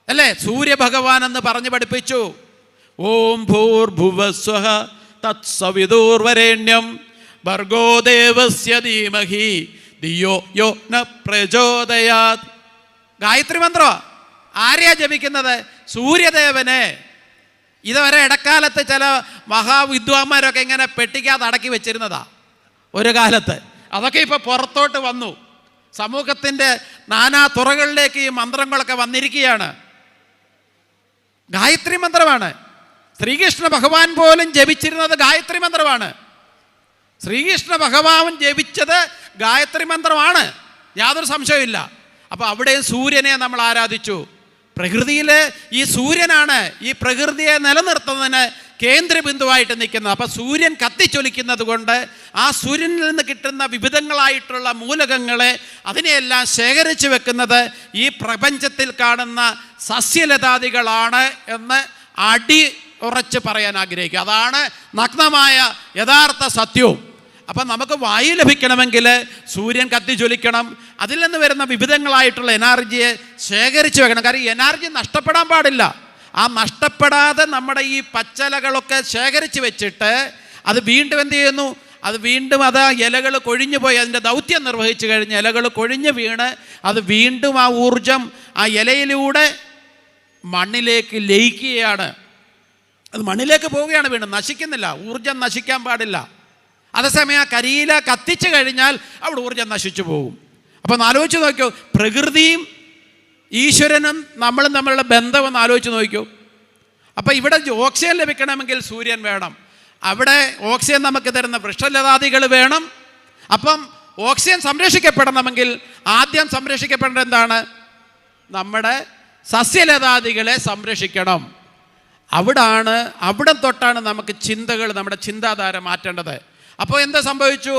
അല്ലേ? സൂര്യഭഗവാൻ എന്ന് പറഞ്ഞു പഠിപ്പിച്ചു. ഓം ഭൂർഭുവസ്വഃ തത്സവിതുർവരേണ്യം ഭർഗോ ദേവസ്യ ധീമഹി ധിയോ യോ ന പ്രചോദയാത്. ഗായത്രി മന്ത്രം ആരെയാ ജപിക്കുന്നത്? സൂര്യദേവനെ. ഇതുവരെ ഇടക്കാലത്ത് ചില മഹാവിദ്വാന്മാരൊക്കെ ഇങ്ങനെ പെട്ടിക്കകത്ത് അടക്കി വെച്ചിരുന്നതാ ഒരു കാലത്ത്. അതൊക്കെ ഇപ്പോൾ പുറത്തോട്ട് വന്നു. സമൂഹത്തിൻ്റെ നാനാ തുറകളിലേക്ക് ഈ മന്ത്രങ്ങളൊക്കെ വന്നിരിക്കുകയാണ്. ഗായത്രി മന്ത്രമാണ്. ശ്രീകൃഷ്ണ ഭഗവാൻ പോലും ജപിച്ചിരുന്നത് ഗായത്രി മന്ത്രമാണ്. ശ്രീകൃഷ്ണ ഭഗവാൻ ജപിച്ചത് ഗായത്രി മന്ത്രമാണ്, യാതൊരു സംശയമില്ല. അപ്പോൾ അവിടെയും സൂര്യനെ നമ്മൾ ആരാധിച്ചു. പ്രകൃതിയിലെ ഈ സൂര്യനാണ് ഈ പ്രകൃതിയെ നിലനിർത്തുന്നതിന് കേന്ദ്രബിന്ദുവായിട്ട് നിൽക്കുന്നത്. അപ്പം സൂര്യൻ കത്തിച്ചൊലിക്കുന്നത് കൊണ്ട് ആ സൂര്യനിൽ നിന്ന് കിട്ടുന്ന വിവിധങ്ങളായിട്ടുള്ള മൂലകങ്ങളെ അതിനെയെല്ലാം ശേഖരിച്ചു വെക്കുന്നത് ഈ പ്രപഞ്ചത്തിൽ കാണുന്ന സസ്യലതാദികളാണ് എന്ന് അടി ഉറച്ച് പറയാൻ ആഗ്രഹിക്കുക. അതാണ് നഗ്നമായ യഥാർത്ഥ സത്യവും. അപ്പം നമുക്ക് വായു ലഭിക്കണമെങ്കിൽ സൂര്യൻ കത്തിജ്വലിക്കണം. അതിൽ നിന്ന് വരുന്ന വിവിധങ്ങളായിട്ടുള്ള എനർജിയെ ശേഖരിച്ചു വെക്കണം. കാരണം ഈ എനർജി നഷ്ടപ്പെടാൻ പാടില്ല. ആ നഷ്ടപ്പെടാതെ നമ്മുടെ ഈ പച്ചലകളൊക്കെ ശേഖരിച്ച് വെച്ചിട്ട് അത് വീണ്ടും എന്ത് ചെയ്യുന്നു? അത് വീണ്ടും അത് ഇലകൾ കൊഴിഞ്ഞു പോയി അതിൻ്റെ ദൗത്യം നിർവഹിച്ചു കഴിഞ്ഞ് ഇലകൾ കൊഴിഞ്ഞ് വീണ് അത് വീണ്ടും ആ ഊർജം ആ ഇലയിലൂടെ മണ്ണിലേക്ക് ലയിക്കുകയാണ്. അത് മണ്ണിലേക്ക് പോവുകയാണ്, വീണ്ടും നശിക്കുന്നില്ല. ഊർജം നശിക്കാൻ പാടില്ല. അതേസമയം ആ കരിയില കത്തിച്ചു കഴിഞ്ഞാൽ അവിടെ ഊർജ്ജം നശിച്ചു പോകും. അപ്പം ആലോചിച്ച് നോക്കിയോ, പ്രകൃതിയും ഈശ്വരനും നമ്മളും തമ്മിലുള്ള ബന്ധം ഒന്ന് ആലോചിച്ച് നോക്കിയോ. അപ്പം ഇവിടെ ഓക്സിജൻ ലഭിക്കണമെങ്കിൽ സൂര്യൻ വേണം, അവിടെ ഓക്സിജൻ നമുക്ക് തരുന്ന വൃക്ഷലതാദികൾ വേണം. അപ്പം ഓക്സിജൻ സംരക്ഷിക്കപ്പെടണമെങ്കിൽ ആദ്യം സംരക്ഷിക്കപ്പെടേണ്ടത് എന്താണ്? നമ്മുടെ സസ്യലതാദികളെ സംരക്ഷിക്കണം. അവിടെ തൊട്ടാണ് നമുക്ക് ചിന്തകൾ, നമ്മുടെ ചിന്താധാര മാറ്റേണ്ടത്. അപ്പോൾ എന്താ സംഭവിച്ചു?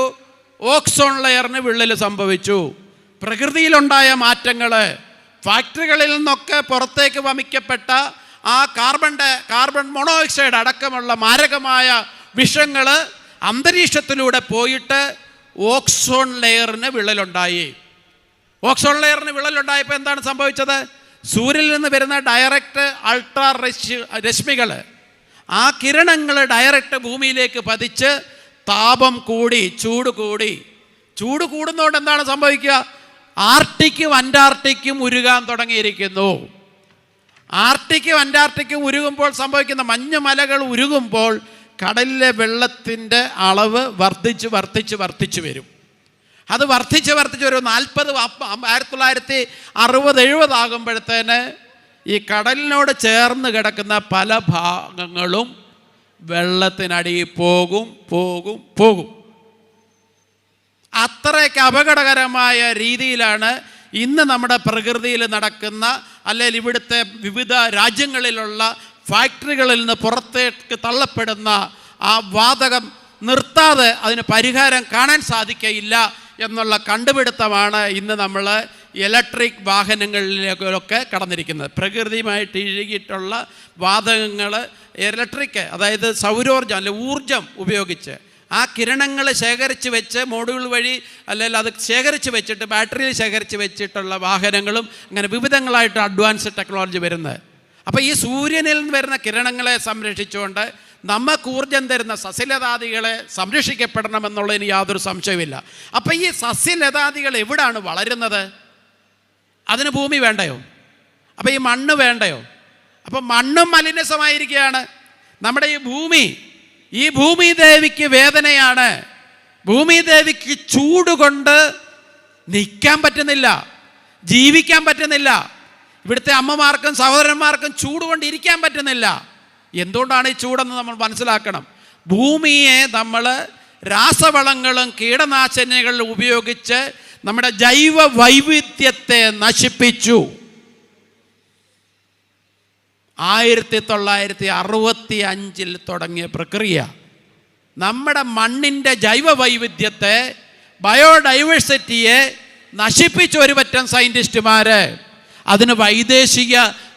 ഓക്സോൺ ലെയറിന് വിള്ളൽ സംഭവിച്ചു. പ്രകൃതിയിലുണ്ടായ മാറ്റങ്ങൾ, ഫാക്ടറികളിൽ നിന്നൊക്കെ പുറത്തേക്ക് വമിക്കപ്പെട്ട ആ കാർബൺ മോണോക്സൈഡ് അടക്കമുള്ള മാരകമായ വിഷങ്ങൾ അന്തരീക്ഷത്തിലൂടെ പോയിട്ട് ഓക്സോൺ ലെയറിന് വിള്ളലുണ്ടായി. ഓക്സോൺ ലെയറിന് വിള്ളലുണ്ടായപ്പോൾ എന്താണ് സംഭവിച്ചത്? സൂര്യനിൽ നിന്ന് വരുന്ന ഡയറക്റ്റ് അൾട്രാ രശ്മികൾ, ആ കിരണങ്ങൾ ഡയറക്റ്റ് ഭൂമിയിലേക്ക് പതിച്ച് താപം കൂടി, ചൂട് കൂടുന്നതുകൊണ്ട് എന്താണ് സംഭവിക്കുക? ആർട്ടിക്കും അന്റാർട്ടിക്കും ഉരുകാൻ തുടങ്ങിയിരിക്കുന്നു. ആർട്ടിക്കും അന്റാർട്ടിക്കും ഉരുകുമ്പോൾ സംഭവിക്കുന്ന മഞ്ഞുമലകൾ ഉരുകുമ്പോൾ കടലിലെ വെള്ളത്തിൻ്റെ അളവ് വർദ്ധിച്ച് വരും. അത് വർദ്ധിച്ച് ഒരു 1960-70 ആകുമ്പോഴത്തേന് ഈ കടലിനോട് ചേർന്ന് കിടക്കുന്ന പല ഭാഗങ്ങളും വെള്ളത്തിനടിയിൽ പോകും. അത്രയ്ക്ക് അപകടകരമായ രീതിയിലാണ് ഇന്ന് നമ്മുടെ പ്രകൃതിയിൽ നടക്കുന്ന, അല്ലെങ്കിൽ ഇവിടുത്തെ വിവിധ രാജ്യങ്ങളിലുള്ള ഫാക്ടറികളിൽ നിന്ന് പുറത്തേക്ക് തള്ളപ്പെടുന്ന ആ വാതകം നിർത്താതെ അതിന് പരിഹാരം കാണാൻ സാധിക്കയില്ല എന്നുള്ള കണ്ടുപിടുത്തമാണ് ഇന്ന് നമ്മൾ ഇലക്ട്രിക് വാഹനങ്ങളിലൊക്കെ കടന്നിരിക്കുന്നത്. പ്രകൃതിയുമായിട്ട് ഇഴുകിയിട്ടുള്ള വാതകങ്ങൾ ഇലക്ട്രിക്, അതായത് സൗരോർജ്ജം അല്ലെ ഊർജം ഉപയോഗിച്ച് ആ കിരണങ്ങൾ ശേഖരിച്ച് വെച്ച് മോഡ്യൂൾ വഴി അല്ലെങ്കിൽ അത് ശേഖരിച്ച് വെച്ചിട്ട് ബാറ്ററിയിൽ ശേഖരിച്ച് വെച്ചിട്ടുള്ള വാഹനങ്ങളും അങ്ങനെ വിവിധങ്ങളായിട്ട് അഡ്വാൻസ് ടെക്നോളജി വരുന്നത്. അപ്പോൾ ഈ സൂര്യനിൽ നിന്ന് വരുന്ന കിരണങ്ങളെ സംരക്ഷിച്ചുകൊണ്ട് നമുക്ക് ഊർജം തരുന്ന സസ്യലതാദികളെ സംരക്ഷിക്കപ്പെടണമെന്നുള്ളതിന് യാതൊരു സംശയമില്ല. അപ്പോൾ ഈ സസ്യലതാദികൾ എവിടാണ് വളരുന്നത്? അതിന് ഭൂമി വേണ്ടയോ? അപ്പോൾ ഈ മണ്ണ് വേണ്ടയോ? അപ്പോൾ മണ്ണും മലിനസമായിരിക്കുകയാണ്. നമ്മുടെ ഈ ഭൂമി ദേവിക്ക് വേദനയാണ്. ഭൂമി ദേവിക്ക് ചൂട് കൊണ്ട് നിൽക്കാൻ പറ്റുന്നില്ല, ജീവിക്കാൻ പറ്റുന്നില്ല. ഇവിടുത്തെ അമ്മമാർക്കും സഹോദരന്മാർക്കും ചൂട് കൊണ്ട് ഇരിക്കാൻ പറ്റുന്നില്ല. എന്തുകൊണ്ടാണ് ഈ ചൂടെന്ന് നമ്മൾ മനസ്സിലാക്കണം. ഭൂമിയെ നമ്മൾ രാസവളങ്ങളും കീടനാശിനികളും ഉപയോഗിച്ച് നമ്മുടെ ജൈവ വൈവിധ്യത്തെ നശിപ്പിച്ചു. 1965 തുടങ്ങിയ പ്രക്രിയ നമ്മുടെ മണ്ണിൻ്റെ ജൈവ വൈവിധ്യത്തെ, ബയോഡൈവേഴ്സിറ്റിയെ നശിപ്പിച്ച ഒരു പറ്റം സയൻറ്റിസ്റ്റുമാർ. അതിന് വൈദേശിക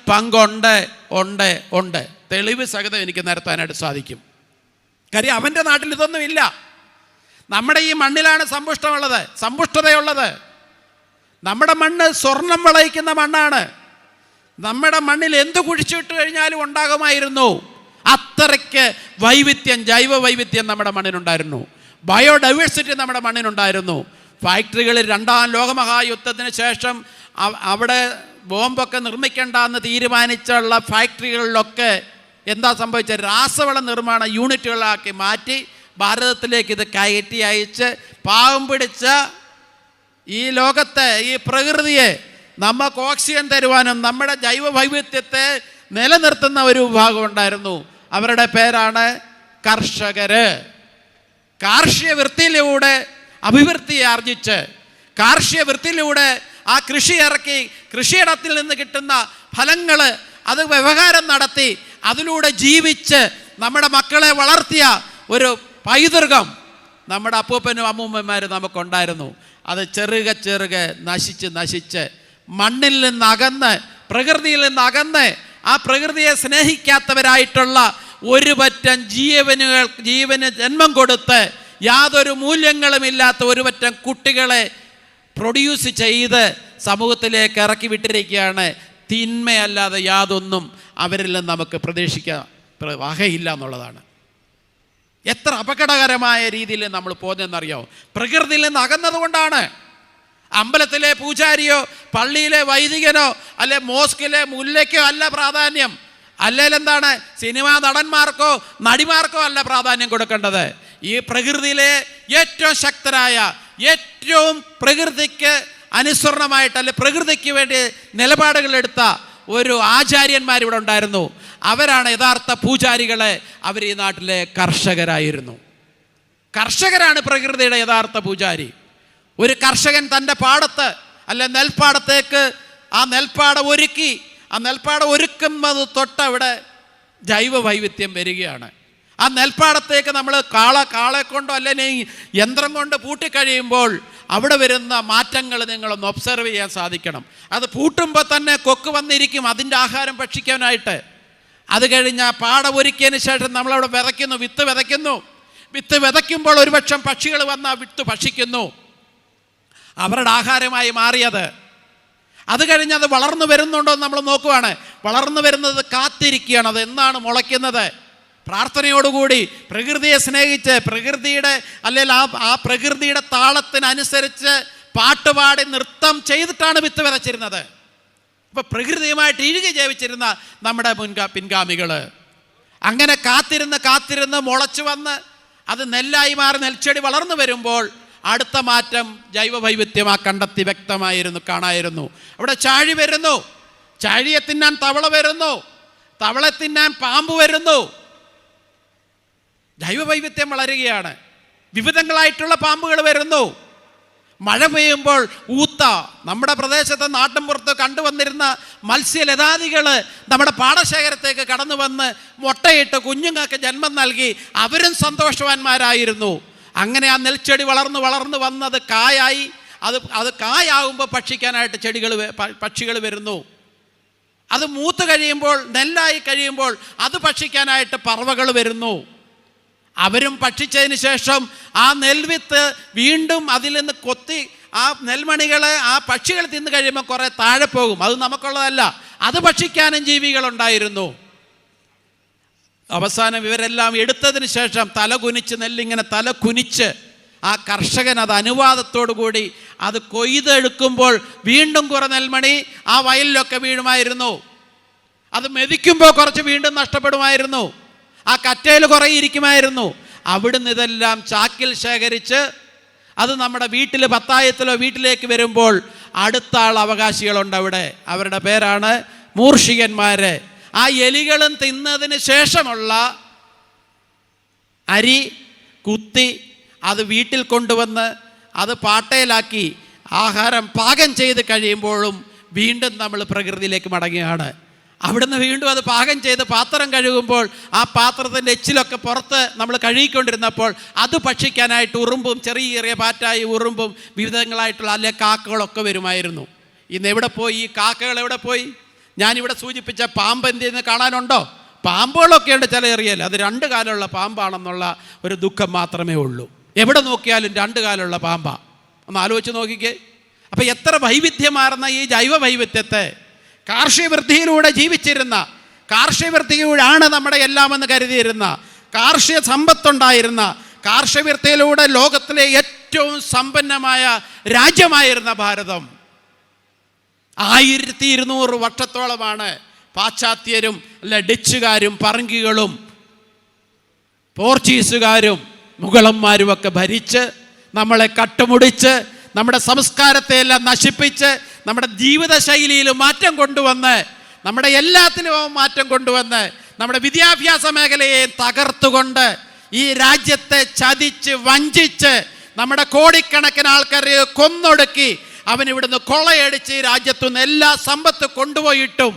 പങ്കുണ്ട്. തെളിവ് സഹിതം എനിക്ക് നിരത്താനായിട്ട് സാധിക്കും. കാര്യം അവൻ്റെ നാട്ടിൽ ഇതൊന്നുമില്ല. നമ്മുടെ ഈ മണ്ണിലാണ് സമ്പുഷ്ടതയുള്ളത്. നമ്മുടെ മണ്ണ് സ്വർണം വിളയിക്കുന്ന മണ്ണാണ്. നമ്മുടെ മണ്ണിൽ എന്ത് കുഴിച്ചിട്ട് കഴിഞ്ഞാലും ഉണ്ടാകുമായിരുന്നു. അത്രയ്ക്ക് ജൈവ വൈവിധ്യം നമ്മുടെ മണ്ണിനുണ്ടായിരുന്നു. ബയോഡൈവേഴ്സിറ്റി നമ്മുടെ മണ്ണിനുണ്ടായിരുന്നു. ഫാക്ടറികളിൽ 2ാം ലോകമഹായുദ്ധത്തിന് ശേഷം അവിടെ ബോംബൊക്കെ നിർമ്മിക്കേണ്ടെന്ന് തീരുമാനിച്ചുള്ള ഫാക്ടറികളിലൊക്കെ എന്താ സംഭവിച്ചത്? രാസവള നിർമ്മാണ യൂണിറ്റുകളാക്കി മാറ്റി ഭാരതത്തിലേക്ക് ഇത് കയറ്റി അയച്ച് പാവം പിടിച്ച ഈ ലോകത്തെ, ഈ പ്രകൃതിയെ നമുക്ക് ഓക്സിജൻ തരുവാനും നമ്മുടെ ജൈവ വൈവിധ്യത്തെ നിലനിർത്തുന്ന ഒരു വിഭാഗം ഉണ്ടായിരുന്നു. അവരുടെ പേരാണ് കർഷകർ. കാർഷിക വൃത്തിയിലൂടെ അഭിവൃദ്ധി ആർജിച്ച്, കാർഷിക വൃത്തിയിലൂടെ ആ കൃഷി ഇറക്കി, കൃഷിയിടത്തിൽ നിന്ന് കിട്ടുന്ന ഫലങ്ങൾ അത് വ്യവഹാരം നടത്തി അതിലൂടെ ജീവിച്ച് നമ്മുടെ മക്കളെ വളർത്തിയ ഒരു പൈതൃകം നമ്മുടെ അപ്പൂപ്പനും അമ്മൂമ്മമാരും നമുക്കുണ്ടായിരുന്നു. അത് ചെറുകെ നശിച്ച് മണ്ണിൽ നിന്നകന്ന്, പ്രകൃതിയിൽ നിന്നകന്ന്, ആ പ്രകൃതിയെ സ്നേഹിക്കാത്തവരായിട്ടുള്ള ഒരു പറ്റം ജീവന് ജന്മം കൊടുത്ത് യാതൊരു മൂല്യങ്ങളുമില്ലാത്ത ഒരു പറ്റം കുട്ടികളെ പ്രൊഡ്യൂസ് ചെയ്ത് സമൂഹത്തിലേക്ക് ഇറക്കി വിട്ടിരിക്കുകയാണ്. തിന്മയല്ലാതെ യാതൊന്നും അവരിൽ നിന്ന് നമുക്ക് പ്രതീക്ഷിക്കാൻ വകയില്ല എന്നുള്ളതാണ്. എത്ര അപകടകരമായ രീതിയിൽ നമ്മൾ പോകുന്നതെന്നറിയാമോ? പ്രകൃതിയിൽ നിന്ന് അകന്നത് കൊണ്ടാണ്. അമ്പലത്തിലെ പൂജാരിയോ പള്ളിയിലെ വൈദികനോ അല്ലെ മോസ്കിലെ മുല്ലയ്ക്കോ അല്ല പ്രാധാന്യം. അല്ലെങ്കിൽ എന്താണ്, സിനിമാ നടന്മാർക്കോ നടിമാർക്കോ അല്ല പ്രാധാന്യം കൊടുക്കേണ്ടത്. ഈ പ്രകൃതിയിലെ ഏറ്റവും ശക്തരായ, ഏറ്റവും പ്രകൃതിക്ക് അനുസരണമായിട്ട് അല്ലെ പ്രകൃതിക്ക് വേണ്ടി നിലപാടുകളെടുത്ത ഒരു ആചാര്യന്മാരിവിടെ ഉണ്ടായിരുന്നു. അവരാണ് യഥാർത്ഥ പൂജാരികളെ. അവർ ഈ നാട്ടിലെ കർഷകരായിരുന്നു. കർഷകരാണ് പ്രകൃതിയുടെ യഥാർത്ഥ പൂജാരി. ഒരു കർഷകൻ തൻ്റെ പാടത്ത് അല്ലെ നെൽപ്പാടത്തേക്ക് ആ നെൽപ്പാടം ഒരുക്കി, ആ നെൽപ്പാടം ഒരുക്കുന്നത് തൊട്ടവിടെ ജൈവ വൈവിധ്യം വരികയാണ്. ആ നെൽപ്പാടത്തേക്ക് നമ്മൾ കാളെ കൊണ്ടോ അല്ലെങ്കിൽ യന്ത്രം കൊണ്ട് പൂട്ടിക്കഴിയുമ്പോൾ അവിടെ വരുന്ന മാറ്റങ്ങൾ നിങ്ങളൊന്ന് ഒബ്സർവ് ചെയ്യാൻ സാധിക്കണം. അത് പൂട്ടുമ്പോൾ തന്നെ കൊക്ക് വന്നിരിക്കും അതിൻ്റെ ആഹാരം ഭക്ഷിക്കാനായിട്ട്. അത് കഴിഞ്ഞ് ആ പാടം ഒരുക്കിയതിന് ശേഷം നമ്മളവിടെ വിതയ്ക്കുന്നു, വിത്ത് വിതയ്ക്കുന്നു. വിത്ത് വിതയ്ക്കുമ്പോൾ ഒരുപക്ഷം പക്ഷികൾ വന്ന് ആ വിത്ത് ഭക്ഷിക്കുന്നു, അവരുടെ ആഹാരമായി മാറിയത്. അത് കഴിഞ്ഞ് അത് വളർന്നു വരുന്നുണ്ടോ എന്ന് നമ്മൾ നോക്കുവാണ്. വളർന്നു വരുന്നത് കാത്തിരിക്കുകയാണ്, അത് എന്നാണ് മുളയ്ക്കുന്നത്. പ്രാർത്ഥനയോടുകൂടി പ്രകൃതിയെ സ്നേഹിച്ച് പ്രകൃതിയുടെ അല്ലെങ്കിൽ ആ പ്രകൃതിയുടെ താളത്തിനനുസരിച്ച് പാട്ടുപാടി നൃത്തം ചെയ്തിട്ടാണ് വിത്ത് വിതച്ചിരുന്നത്. ഇപ്പം പ്രകൃതിയുമായിട്ട് ഇഴുകി ജീവിച്ചിരുന്ന നമ്മുടെ പിൻഗാമികൾ അങ്ങനെ കാത്തിരുന്ന് മുളച്ചു വന്ന് അത് നെല്ലായി മാറി നെൽച്ചെടി വളർന്നു വരുമ്പോൾ അടുത്ത മാറ്റം ജൈവ വൈവിധ്യം ആ കണ്ടെത്തി കാണായിരുന്നു. അവിടെ ചാഴി വരുന്നു, ചാഴിയെ തിന്നാൻ തവള വരുന്നു, തവളെ തിന്നാൻ പാമ്പ് വരുന്നു. ജൈവ വൈവിധ്യം വളരുകയാണ്. വിവിധങ്ങളായിട്ടുള്ള പാമ്പുകൾ വരുന്നു. മഴ പെയ്യുമ്പോൾ നമ്മുടെ പ്രദേശത്ത് നാട്ടിൻപുറത്ത് കണ്ടുവന്നിരുന്ന മത്സ്യലതാദികൾ നമ്മുടെ പാടശേഖരത്തേക്ക് കടന്നു വന്ന് മുട്ടയിട്ട് കുഞ്ഞുങ്ങൾക്ക് ജന്മം നൽകി. അവരും സന്തോഷവാന്മാരായിരുന്നു. അങ്ങനെ ആ നെൽച്ചെടി വളർന്നു വന്നത് കായായി. അത് കായാകുമ്പോൾ ഭക്ഷിക്കാനായിട്ട് പക്ഷികൾ വരുന്നു. അത് മൂത്ത് കഴിയുമ്പോൾ നെല്ലായി കഴിയുമ്പോൾ അത് ഭക്ഷിക്കാനായിട്ട് പറവകൾ വരുന്നു. അവരും ഭക്ഷിച്ചതിന് ശേഷം ആ നെൽവിത്ത് വീണ്ടും അതിൽ നിന്ന് കൊത്തി ആ നെൽമണികളെ ആ പക്ഷികൾ തിന്നു കഴിയുമ്പോൾ കുറേ താഴെ പോകും. അത് നമുക്കുള്ളതല്ല, അത് ഭക്ഷിക്കാനും ജീവികളുണ്ടായിരുന്നു. അവസാനം ഇവരെല്ലാം എടുത്തതിന് ശേഷം നെല്ലിങ്ങനെ തല കുനിച്ച് ആ കർഷകൻ അത് അനുവാദത്തോടു കൂടി അത് കൊയ്തെടുക്കുമ്പോൾ വീണ്ടും കുറെ നെൽമണി ആ വയലിലൊക്കെ വീഴുമായിരുന്നു. അത് മെതിക്കുമ്പോൾ കുറച്ച് വീണ്ടും നഷ്ടപ്പെടുമായിരുന്നു. ആ കറ്റയിൽ കുറേ ഇരിക്കുമായിരുന്നു. അവിടുന്ന് ഇതെല്ലാം ചാക്കിൽ ശേഖരിച്ച് അത് നമ്മുടെ വീട്ടിൽ പത്തായത്തിലോ വീട്ടിലേക്ക് വരുമ്പോൾ അടുത്ത ആൾ അവകാശികളുണ്ട് അവിടെ. അവരുടെ പേരാണ് മൂർഷികന്മാർ. ആ എലികളും തിന്നതിന് ശേഷമുള്ള അരി കുത്തി അത് വീട്ടിൽ കൊണ്ടുവന്ന് അത് പാട്ടയിലാക്കി ആഹാരം പാകം ചെയ്ത് കഴിയുമ്പോഴും വീണ്ടും നമ്മൾ പ്രകൃതിയിലേക്ക് മടങ്ങുകയാണ്. അവിടുന്ന് വീണ്ടും അത് പാകം ചെയ്ത് പാത്രം കഴുകുമ്പോൾ ആ പാത്രത്തിൻ്റെ എച്ചിലൊക്കെ പുറത്ത് നമ്മൾ കഴുകിക്കൊണ്ടിരുന്നപ്പോൾ അത് ഭക്ഷിക്കാനായിട്ട് ഉറുമ്പും ചെറിയ പാറ്റായി ഉറുമ്പും വിവിധങ്ങളായിട്ടുള്ള അല്ലെ കാക്കകളൊക്കെ വരുമായിരുന്നു. ഇന്ന് എവിടെ പോയി ഈ കാക്കകൾ? എവിടെ പോയി? ഞാനിവിടെ സൂചിപ്പിച്ച പാമ്പ് എന്ത് ചെയ്യുന്നത് കാണാനുണ്ടോ? പാമ്പുകളൊക്കെ ഉണ്ട് ചില ഏറിയല്ല. അത് 2 കാലുള്ള പാമ്പാണെന്നുള്ള ഒരു ദുഃഖം മാത്രമേ ഉള്ളൂ. എവിടെ നോക്കിയാലും 2 കാലുള്ള പാമ്പാ. ഒന്ന് ആലോചിച്ച് നോക്കിക്കേ. അപ്പം എത്ര വൈവിധ്യമാർന്ന ഈ ജൈവ വൈവിധ്യത്തെ കാർഷിക വൃത്തിയിലൂടെ ജീവിച്ചിരുന്ന, കാർഷിക വൃത്തിയിലൂടെയാണ് നമ്മുടെ എല്ലാമെന്ന് കരുതിയിരുന്ന, കാർഷിക സമ്പത്തുണ്ടായിരുന്ന, കാർഷിക വൃത്തിയിലൂടെ ലോകത്തിലെ ഏറ്റവും സമ്പന്നമായ രാജ്യമായിരുന്ന ഭാരതം 1200 വർഷത്തോളമാണ് പാശ്ചാത്യരും അല്ല ഡച്ചുകാരും പറങ്കികളും പോർച്ചുഗീസുകാരും മുഗളന്മാരുമൊക്കെ ഭരിച്ച് നമ്മളെ കട്ടുമുടിച്ച് നമ്മുടെ സംസ്കാരത്തെ എല്ലാം നശിപ്പിച്ച് നമ്മുടെ ജീവിതശൈലിയിൽ മാറ്റം കൊണ്ടുവന്ന് നമ്മുടെ എല്ലാത്തിലും മാറ്റം കൊണ്ടുവന്ന് നമ്മുടെ വിദ്യാഭ്യാസ മേഖലയെ തകർത്തുകൊണ്ട് ഈ രാജ്യത്തെ ചതിച്ച് വഞ്ചിച്ച് നമ്മുടെ കോടിക്കണക്കിന് ആൾക്കാരെ കൊന്നൊടുക്കി അവനിവിടുന്ന് കൊള്ളയടിച്ച് ഈ രാജ്യത്തുനിന്ന് എല്ലാ സമ്പത്ത് കൊണ്ടുപോയിട്ടും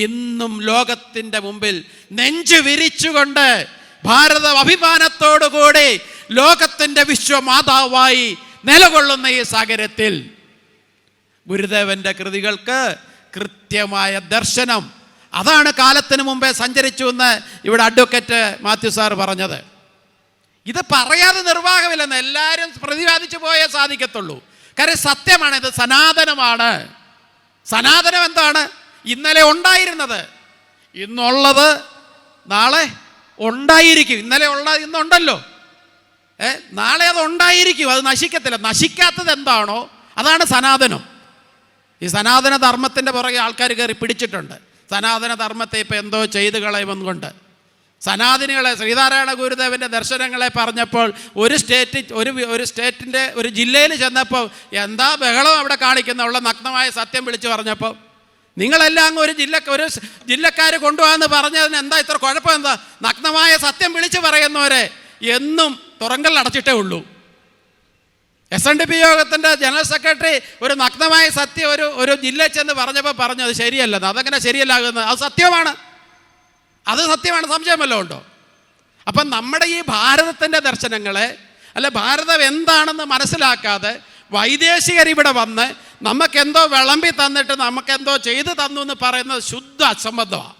ഇന്നും ലോകത്തിൻ്റെ മുമ്പിൽ നെഞ്ചു വിരിച്ചുകൊണ്ട് ഭാരത അഭിമാനത്തോടുകൂടി ലോകത്തിൻ്റെ വിശ്വമാതാവായി നിലകൊള്ളുന്ന ഈ സാഗരത്തിൽ ഗുരുദേവൻ്റെ കൃതികൾക്ക് കൃത്യമായ ദർശനം. അതാണ് കാലത്തിന് മുമ്പേ സഞ്ചരിച്ചു എന്ന് ഇവിടെ അഡ്വക്കേറ്റ് മാത്യു സാർ പറഞ്ഞത്. ഇത് പറയാതെ നിർവാഹമില്ലെന്ന് എല്ലാവരും പ്രതിപാദിച്ചു പോയേ സാധിക്കത്തുള്ളൂ. കാര്യം സത്യമാണ്, ഇത് സനാതനമാണ്. സനാതനം എന്താണ്? ഇന്നലെ ഉണ്ടായിരുന്നത് ഇന്നുള്ളത് നാളെ ഉണ്ടായിരിക്കും. ഇന്നലെ ഉള്ളത് ഇന്നുണ്ടല്ലോ, നാളെ അത് ഉണ്ടായിരിക്കും, അത് നശിക്കത്തില്ല. നശിക്കാത്തത് എന്താണോ അതാണ് സനാതനം. ഈ സനാതന ധർമ്മത്തിൻ്റെ പുറകെ ആൾക്കാർ കയറി പിടിച്ചിട്ടുണ്ട്. സനാതന ധർമ്മത്തെ ഇപ്പം എന്തോ ചെയ്ത് കളയുമെന്നുകൊണ്ട് സനാതനികളെ ശ്രീനാരായണ ഗുരുദേവൻ്റെ ദർശനങ്ങളെ പറഞ്ഞപ്പോൾ ഒരു സ്റ്റേറ്റിൻ്റെ ഒരു ജില്ലയിൽ ചെന്നപ്പോൾ എന്താ ബഹളം അവിടെ കാണിക്കുന്ന ഉള്ള നഗ്നമായ സത്യം വിളിച്ചു പറഞ്ഞപ്പോൾ നിങ്ങളെല്ലാം അങ്ങ് ഒരു ജില്ലക്കാർ കൊണ്ടുപോകാമെന്ന് പറഞ്ഞതിന് എന്താ ഇത്ര കുഴപ്പം? എന്താ? നഗ്നമായ സത്യം വിളിച്ചു പറയുന്നവരെ എന്നും തുറങ്കൽ അടച്ചിട്ടേ ഉള്ളൂ. SNDP യോഗത്തിൻ്റെ ജനറൽ സെക്രട്ടറി ഒരു നഗ്നമായ സത്യം ഒരു ജില്ലയിൽ ചെന്ന് പറഞ്ഞപ്പോൾ പറഞ്ഞത് ശരിയല്ലെന്ന്. അതെങ്ങനെ ശരിയല്ലാകുന്നത്? അത് സത്യമാണ്, സംശയം വല്ലതും ഉണ്ടോ? അപ്പം നമ്മുടെ ഈ ഭാരതത്തിൻ്റെ ദർശനങ്ങളെ ഭാരതം എന്താണെന്ന് മനസ്സിലാക്കാതെ വൈദേശികർ ഇവിടെ വന്ന് നമുക്കെന്തോ വിളമ്പി തന്നിട്ട് നമുക്കെന്തോ ചെയ്തു തന്നു എന്ന് പറയുന്നത് ശുദ്ധ അസംബന്ധമാണ്.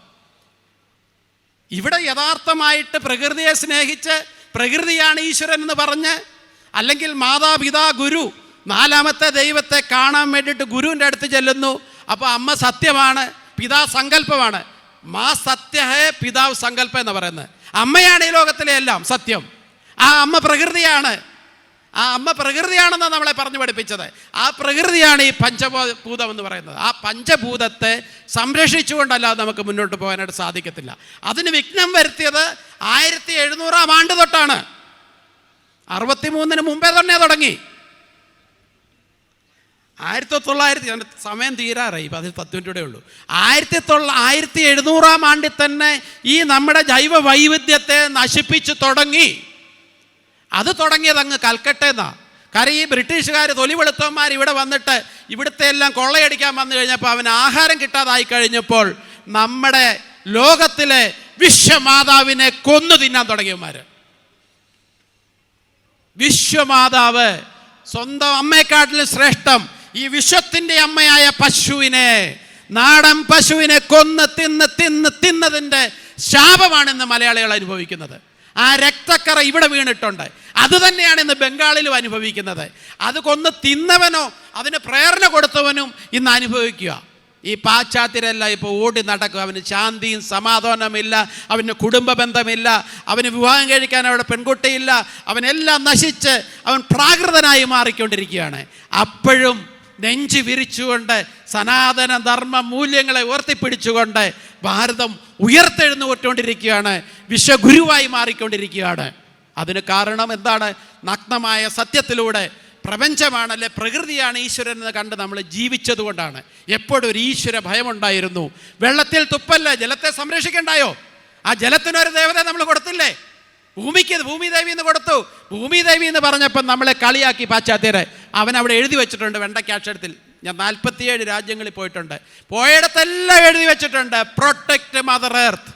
ഇവിടെ യഥാർത്ഥമായിട്ട് പ്രകൃതിയെ സ്നേഹിച്ച് പ്രകൃതിയാണ് ഈശ്വരൻ എന്ന് പറഞ്ഞ്, അല്ലെങ്കിൽ മാതാപിതാ ഗുരു നാലാമത്തെ ദൈവത്തെ കാണാൻ വേണ്ടിയിട്ട് ഗുരുവിൻ്റെ അടുത്ത് ചെല്ലുന്നു. അപ്പോൾ അമ്മ സത്യമാണ്, പിതാ സങ്കല്പമാണ്. മാ സത്യ ഹേ പിതാവ് സങ്കല്പം എന്ന് പറയുന്നത്. അമ്മയാണ് ഈ ലോകത്തിലെ എല്ലാം സത്യം. ആ അമ്മ പ്രകൃതിയാണെന്ന് നമ്മളെ പറഞ്ഞു പഠിപ്പിച്ചത്. ആ പ്രകൃതിയാണ് ഈ പഞ്ചഭൂതം എന്ന് പറയുന്നത്. ആ പഞ്ചഭൂതത്തെ സംരക്ഷിച്ചുകൊണ്ടല്ലാതെ നമുക്ക് മുന്നോട്ട് പോകാനായിട്ട് സാധിക്കത്തില്ല. അതിന് വിഘ്നം വരുത്തിയത് 1700 ആണ്ട് തൊട്ടാണ്. 63 മുമ്പേ തന്നെ തുടങ്ങി. 1900 സമയം തീരാറായി, 10 മിനിറ്റൂടെ ഉള്ളൂ. 1700 ആണ്ടിൽ തന്നെ ഈ നമ്മുടെ ജൈവ വൈവിധ്യത്തെ നശിപ്പിച്ച് തുടങ്ങി. അത് തുടങ്ങിയത് അങ്ങ് കൽക്കട്ടയെന്നാണ്. കാരണം ഈ ബ്രിട്ടീഷുകാർ തൊലി വെളുത്തവന്മാർ ഇവിടെ വന്നിട്ട് ഇവിടുത്തെ എല്ലാം കൊള്ളയടിക്കാൻ വന്നു കഴിഞ്ഞപ്പോൾ അവന് ആഹാരം കിട്ടാതായി കഴിഞ്ഞപ്പോൾ നമ്മുടെ ലോകത്തിലെ വിശ്വമാതാവിനെ കൊന്നു തിന്നാൻ തുടങ്ങിയവന്മാർ. വിശ്വമാതാവ് സ്വന്തം അമ്മയെക്കാട്ടിലും ശ്രേഷ്ഠം ഈ വിശ്വത്തിൻ്റെ അമ്മയായ പശുവിനെ, നാടൻ പശുവിനെ കൊന്ന് തിന്നതിൻ്റെ ശാപമാണ് ഇന്ന് മലയാളികൾ അനുഭവിക്കുന്നത്. ആ രക്തക്കറ ഇവിടെ വീണിട്ടുണ്ട്. അത് തന്നെയാണ് ഇന്ന് ബംഗാളിലും അനുഭവിക്കുന്നത്. അത് കൊന്ന് തിന്നവനോ അതിന് പ്രേരണ കൊടുത്തവനും ഇന്ന് അനുഭവിക്കുക. ഈ പാശ്ചാത്യരെല്ലാം ഇപ്പോൾ ഓടി നടക്കും. അവന് ശാന്തിയും സമാധാനമില്ല, അവന് കുടുംബ ബന്ധമില്ല, അവന് വിവാഹം കഴിക്കാൻ അവിടെ പെൺകുട്ടിയില്ല, അവനെല്ലാം നശിച്ച് അവൻ പ്രാകൃതനായി മാറിക്കൊണ്ടിരിക്കുകയാണ്. അപ്പോഴും നെഞ്ചു വിരിച്ചുകൊണ്ട് സനാതന ധർമ്മ മൂല്യങ്ങളെ ഉയർത്തിപ്പിടിച്ചുകൊണ്ട് ഭാരതം ഉയർത്തെഴുന്നേറ്റുകൊണ്ടിരിക്കുകയാണ്, വിശ്വഗുരുവായി മാറിക്കൊണ്ടിരിക്കുകയാണ്. അതിന് കാരണം എന്താണ്? നഗ്നമായ സത്യത്തിലൂടെ പ്രപഞ്ചമാണ് പ്രകൃതിയാണ് ഈശ്വരൻ എന്ന് കണ്ട് നമ്മൾ ജീവിച്ചത് കൊണ്ടാണ്. എപ്പോഴും ഒരു ഈശ്വര ഭയമുണ്ടായിരുന്നു. വെള്ളത്തിൽ തുപ്പല്ല, ജലത്തെ സംരക്ഷിക്കണ്ടായോ? ആ ജലത്തിനൊരു ദേവത നമ്മൾ കൊടുത്തില്ലേ? ഭൂമിക്ക് ഭൂമിദേവി എന്ന് കൊടുത്തു. ഭൂമിദേവി എന്ന് പറഞ്ഞപ്പം നമ്മളെ കളിയാക്കി പാശ്ചാത്യരെ. അവൻ അവിടെ എഴുതി വെച്ചിട്ടുണ്ട് വെണ്ടയ്ക്കാക്ഷരത്തിൽ. ഞാൻ 47 രാജ്യങ്ങളിൽ പോയിട്ടുണ്ട്. പോയിടത്തെല്ലാം എഴുതി വെച്ചിട്ടുണ്ട് പ്രൊട്ടക്റ്റ് മദർ എർത്ത്,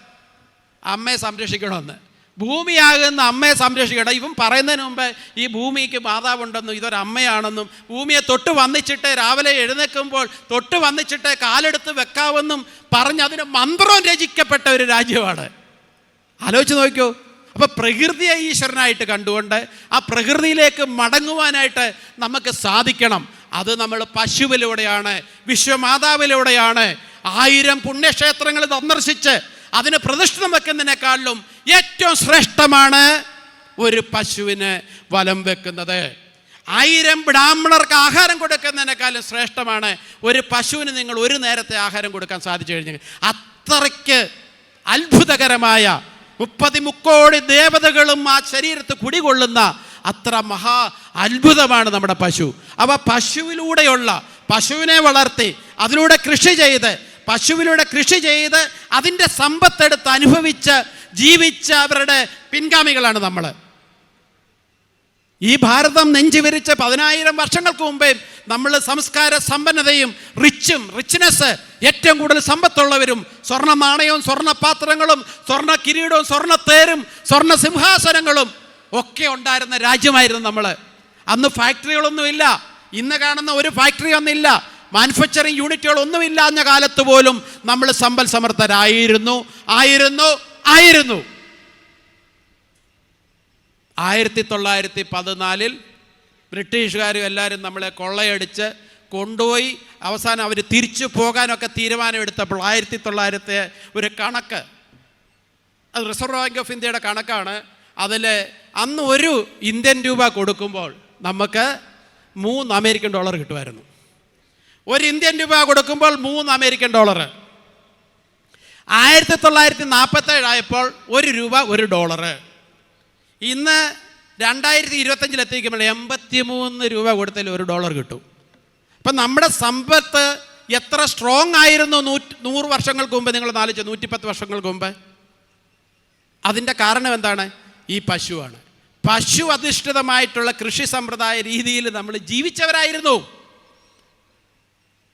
അമ്മയെ സംരക്ഷിക്കണമെന്ന്. ഭൂമിയാകുന്ന അമ്മയെ സംരക്ഷിക്കണം. ഇവൻ പറയുന്നതിന് മുമ്പ് ഈ ഭൂമിക്ക് മാതാവുണ്ടെന്നും ഇതൊരമ്മയാണെന്നും ഭൂമിയെ തൊട്ട് വന്നിച്ചിട്ട് രാവിലെ എഴുന്നേൽക്കുമ്പോൾ തൊട്ട് വന്നിച്ചിട്ട് കാലെടുത്ത് വെക്കാവെന്നും പറഞ്ഞ് അതിന് മന്ത്രം രചിക്കപ്പെട്ട ഒരു രാജ്യമാണ്. ആലോചിച്ച് നോക്കൂ. അപ്പോൾ പ്രകൃതിയെ ഈശ്വരനായിട്ട് കണ്ടുകൊണ്ട് ആ പ്രകൃതിയിലേക്ക് മടങ്ങുവാനായിട്ട് നമുക്ക് സാധിക്കണം. അത് നമ്മൾ പശുവിലൂടെയാണ്, വിശ്വമാതാവിലൂടെയാണ്. 1000 പുണ്യക്ഷേത്രങ്ങൾ സന്ദർശിച്ച് അതിന് പ്രതിഷ്ഠം വെക്കുന്നതിനേക്കാളും ഏറ്റവും ശ്രേഷ്ഠമാണ് ഒരു പശുവിന് വലം വെക്കുന്നത്. 1000 ബ്രാഹ്മണർക്ക് ആഹാരം കൊടുക്കുന്നതിനേക്കാളും ശ്രേഷ്ഠമാണ് ഒരു പശുവിന് നിങ്ങൾ ഒരു നേരത്തെ ആഹാരം കൊടുക്കാൻ സാധിച്ചു കഴിഞ്ഞാൽ. അത്രയ്ക്ക് അത്ഭുതകരമായ 30 കോടി ദേവതകളും ആ ശരീരത്ത് കുടികൊള്ളുന്ന അത്ര മഹാ അത്ഭുതമാണ് നമ്മുടെ പശു. അവ പശുവിലൂടെയുള്ള, പശുവിനെ വളർത്തി അതിലൂടെ കൃഷി ചെയ്ത്, പശുവിലൂടെ കൃഷി ചെയ്ത് അതിൻ്റെ സമ്പത്തെടുത്ത് അനുഭവിച്ച് ജീവിച്ച അവരുടെ പിൻഗാമികളാണ് നമ്മൾ. ഈ ഭാരതം നെഞ്ചുവിരിച്ച് 10,000 വർഷങ്ങൾക്ക് മുമ്പേ നമ്മൾ സംസ്കാര സമ്പന്നതയും റിച്ച്നെസ്, ഏറ്റവും കൂടുതൽ സമ്പത്തുള്ളവരും, സ്വർണ്ണ നാണയവും സ്വർണ്ണ പാത്രങ്ങളും സ്വർണ്ണ കിരീടവും സ്വർണ്ണ തേരും സ്വർണ്ണ സിംഹാസനങ്ങളും ഒക്കെ ഉണ്ടായിരുന്ന രാജ്യമായിരുന്നു നമ്മൾ. അന്ന് ഫാക്ടറികളൊന്നുമില്ല, ഇന്ന് കാണുന്ന ഒരു ഫാക്ടറി ഒന്നുമില്ല, മാനുഫാക്ചറിങ് യൂണിറ്റുകളൊന്നുമില്ല. എന്ന കാലത്ത് പോലും നമ്മൾ സമ്പൽ സമൃദ്ധരായിരുന്നു. 1914 ബ്രിട്ടീഷുകാരും എല്ലാവരും നമ്മളെ കൊള്ളയടിച്ച് കൊണ്ടുപോയി അവസാനം അവർ തിരിച്ചു പോകാനൊക്കെ തീരുമാനമെടുത്തപ്പോൾ 1900 ഒരു കണക്ക്, അത് റിസർവ് ബാങ്ക് ഓഫ് ഇന്ത്യയുടെ കണക്കാണ്. അതിൽ അന്ന് ഒരു ഇന്ത്യൻ രൂപ കൊടുക്കുമ്പോൾ നമുക്ക് $3 അമേരിക്കൻ കിട്ടുമായിരുന്നു. ഒരു ഇന്ത്യൻ രൂപ കൊടുക്കുമ്പോൾ $3 അമേരിക്കൻ. 1947 ആയപ്പോൾ $1 $1. ഇന്ന് 2025 എത്തിക്കുമ്പോൾ 83 രൂപ കൊടുത്താൽ $1 കിട്ടും. അപ്പം നമ്മുടെ സമ്പത്ത് എത്ര സ്ട്രോങ് ആയിരുന്നു 100 വർഷങ്ങൾക്ക് മുമ്പ്. നിങ്ങൾ ആലോചിച്ചു 110 വർഷങ്ങൾക്ക് മുമ്പ്. അതിൻ്റെ കാരണം എന്താണ്? ഈ പശുവാണ്. പശു അധിഷ്ഠിതമായിട്ടുള്ള കൃഷി സമ്പ്രദായ രീതിയിൽ നമ്മൾ ജീവിച്ചവരായിരുന്നു.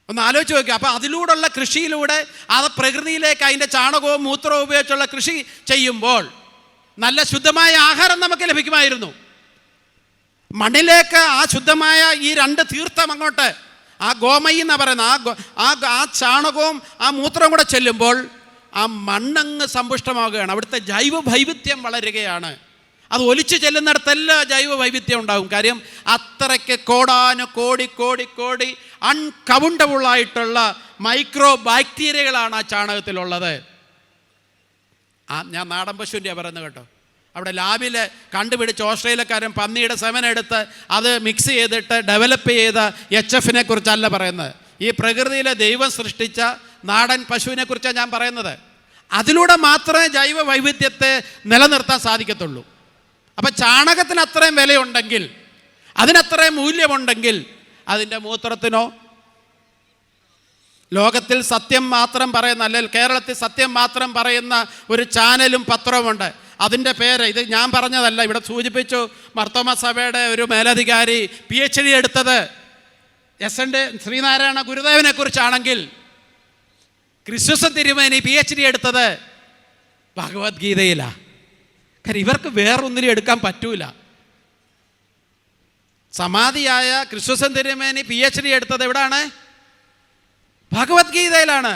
ഒന്ന് ആലോചിച്ച് നോക്കുക. അപ്പോൾ അതിലൂടെയുള്ള കൃഷിയിലൂടെ അത് പ്രകൃതിയിലേക്ക് അതിൻ്റെ ചാണകവും മൂത്രവും ഉപയോഗിച്ചുള്ള കൃഷി ചെയ്യുമ്പോൾ നല്ല ശുദ്ധമായ ആഹാരം നമുക്ക് ലഭിക്കുമായിരുന്നു. മണ്ണിലേക്ക് ആ ശുദ്ധമായ ഈ 2 തീർത്ഥം അങ്ങോട്ട്, ആ ഗോമയി എന്ന് പറയുന്ന ആ ചാണകവും ആ മൂത്രവും കൂടെ ചെല്ലുമ്പോൾ ആ മണ്ണങ്ങ് സമ്പുഷ്ടമാവുകയാണ്. അവിടുത്തെ ജൈവ വൈവിധ്യം വളരുകയാണ്. അത് ഒലിച്ചു ചെല്ലുന്നിടത്തെല്ലാം ജൈവ വൈവിധ്യം ഉണ്ടാകും. കാര്യം അത്രയ്ക്ക് കോടി അൺകൗണ്ടബിളായിട്ടുള്ള മൈക്രോ ബാക്ടീരിയകളാണ് ആ ചാണകത്തിലുള്ളത്. ഞാൻ നാടൻ പശുവിൻ്റെയാണ് പറയുന്നത് കേട്ടോ. അവിടെ ലാബിൽ കണ്ടുപിടിച്ച് ഓസ്ട്രേലിയക്കാരൻ പന്നിയുടെ സെമൻ എടുത്ത് അത് മിക്സ് ചെയ്തിട്ട് ഡെവലപ്പ് ചെയ്ത HF കുറിച്ചല്ല പറയുന്നത്. ഈ പ്രകൃതിയിലെ ദൈവം സൃഷ്ടിച്ച നാടൻ പശുവിനെ കുറിച്ചാണ് ഞാൻ പറയുന്നത്. അതിലൂടെ മാത്രമേ ജൈവ വൈവിധ്യത്തെ നിലനിർത്താൻ സാധിക്കത്തുള്ളൂ. അപ്പം ചാണകത്തിന് അത്രയും വിലയുണ്ടെങ്കിൽ, അതിനത്രയും മൂല്യമുണ്ടെങ്കിൽ, അതിൻ്റെ മൂത്രത്തിനോ? ലോകത്തിൽ സത്യം മാത്രം പറയുന്ന, അല്ലെങ്കിൽ കേരളത്തിൽ സത്യം മാത്രം പറയുന്ന ഒരു ചാനലും പത്രവുമുണ്ട്. അതിൻ്റെ പേര്, ഇത് ഞാൻ പറഞ്ഞതല്ല, ഇവിടെ സൂചിപ്പിച്ചു, മർത്തോമ സഭയുടെ ഒരു മേലധികാരി PhD എടുത്തത് SN ശ്രീനാരായണ ഗുരുദേവനെ കുറിച്ചാണെങ്കിൽ, ക്രിസ്തുസൻ തിരുമേനി PhD എടുത്തത് ഭഗവത്ഗീതയിലാണ്. കാര്യം ഇവർക്ക് വേറൊന്നിനും എടുക്കാൻ പറ്റൂല. സമാധിയായ ക്രിസ്തുസൻ തിരുമേനി PhD എടുത്തത് എവിടാണ്? ഭഗവത്ഗീതയിലാണ്.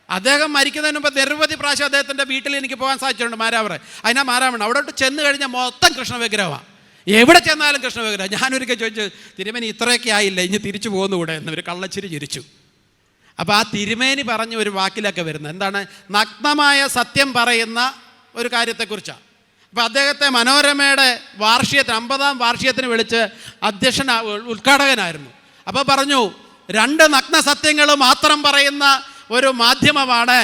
അദ്ദേഹം മരിക്കുന്നതിന് മുമ്പ് നിരവധി പ്രാവശ്യം അദ്ദേഹത്തിൻ്റെ വീട്ടിൽ എനിക്ക് പോകാൻ സാധിച്ചിട്ടുണ്ട്, മാരാവറ്. അതിനാ മാരാമണ്. അവിടോട്ട് ചെന്ന് കഴിഞ്ഞാൽ മൊത്തം കൃഷ്ണവിഗ്രഹമാണ്. എവിടെ ചെന്നാലും കൃഷ്ണവിഗ്രഹം. ഞാനൊരിക്കൽ ചോദിച്ചു, തിരുമേനി ഇത്രയൊക്കെ ആയില്ല, ഇനി തിരിച്ചു പോകുന്നുകൂടെ എന്നൊരു കള്ളച്ചിരി ചിരിച്ചു. അപ്പോൾ ആ തിരുമേനി പറഞ്ഞ ഒരു വാക്കിലൊക്കെ വരുന്നത് എന്താണ്? നഗ്നമായ സത്യം പറയുന്ന ഒരു കാര്യത്തെക്കുറിച്ചാണ്. അപ്പോൾ അദ്ദേഹത്തെ മനോരമയുടെ വാർഷികത്തിന് 50ാം വാർഷികത്തിന് വിളിച്ച് ഉദ്ഘാടകനായിരുന്നു. അപ്പോൾ പറഞ്ഞു, 2 നഗ്ന സത്യങ്ങൾ മാത്രം പറയുന്ന ഒരു മാധ്യമമാണ്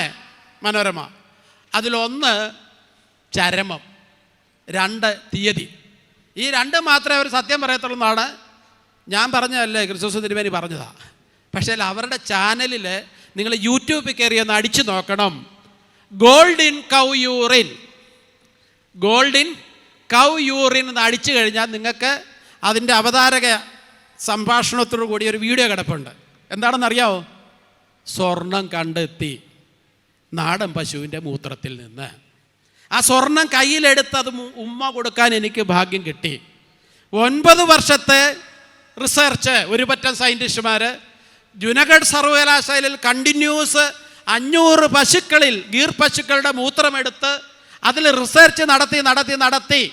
മനോരമ. അതിലൊന്ന് ചരമം, 2 തീയതി. ഈ 2 മാത്രമേ അവർ സത്യം പറയത്തുള്ളൂ എന്നാണ് ഞാൻ പറഞ്ഞതല്ലേ, ക്രിസ്തുസ് തിരുമേനി പറഞ്ഞതാണ്. പക്ഷേ അവരുടെ ചാനലിൽ നിങ്ങൾ യൂട്യൂബിൽ കയറി ഒന്ന് അടിച്ചു നോക്കണം. ഗോൾഡ് ഇൻ കൗ യൂറിൻ എന്ന് അടിച്ചു കഴിഞ്ഞാൽ നിങ്ങൾക്ക് അതിൻ്റെ അവതാരക സംഭാഷണത്തോടു കൂടി ഒരു വീഡിയോ കിടപ്പുണ്ട്. എന്താണെന്നറിയാമോ? സ്വർണം കണ്ടെത്തി നാടൻ പശുവിൻ്റെ മൂത്രത്തിൽ നിന്ന്. ആ സ്വർണം കയ്യിലെടുത്ത് അത് ഉമ്മ കൊടുക്കാൻ എനിക്ക് ഭാഗ്യം കിട്ടി. 9 വർഷത്തെ റിസർച്ച്, ഒരു പറ്റം സയൻറ്റിസ്റ്റുമാർ ജുനഗഡ് സർവകലാശാലയിൽ കണ്ടിന്യൂസ് 500 പശുക്കളിൽ ഗീർ പശുക്കളുടെ മൂത്രമെടുത്ത് അതിൽ റിസർച്ച് നടത്തി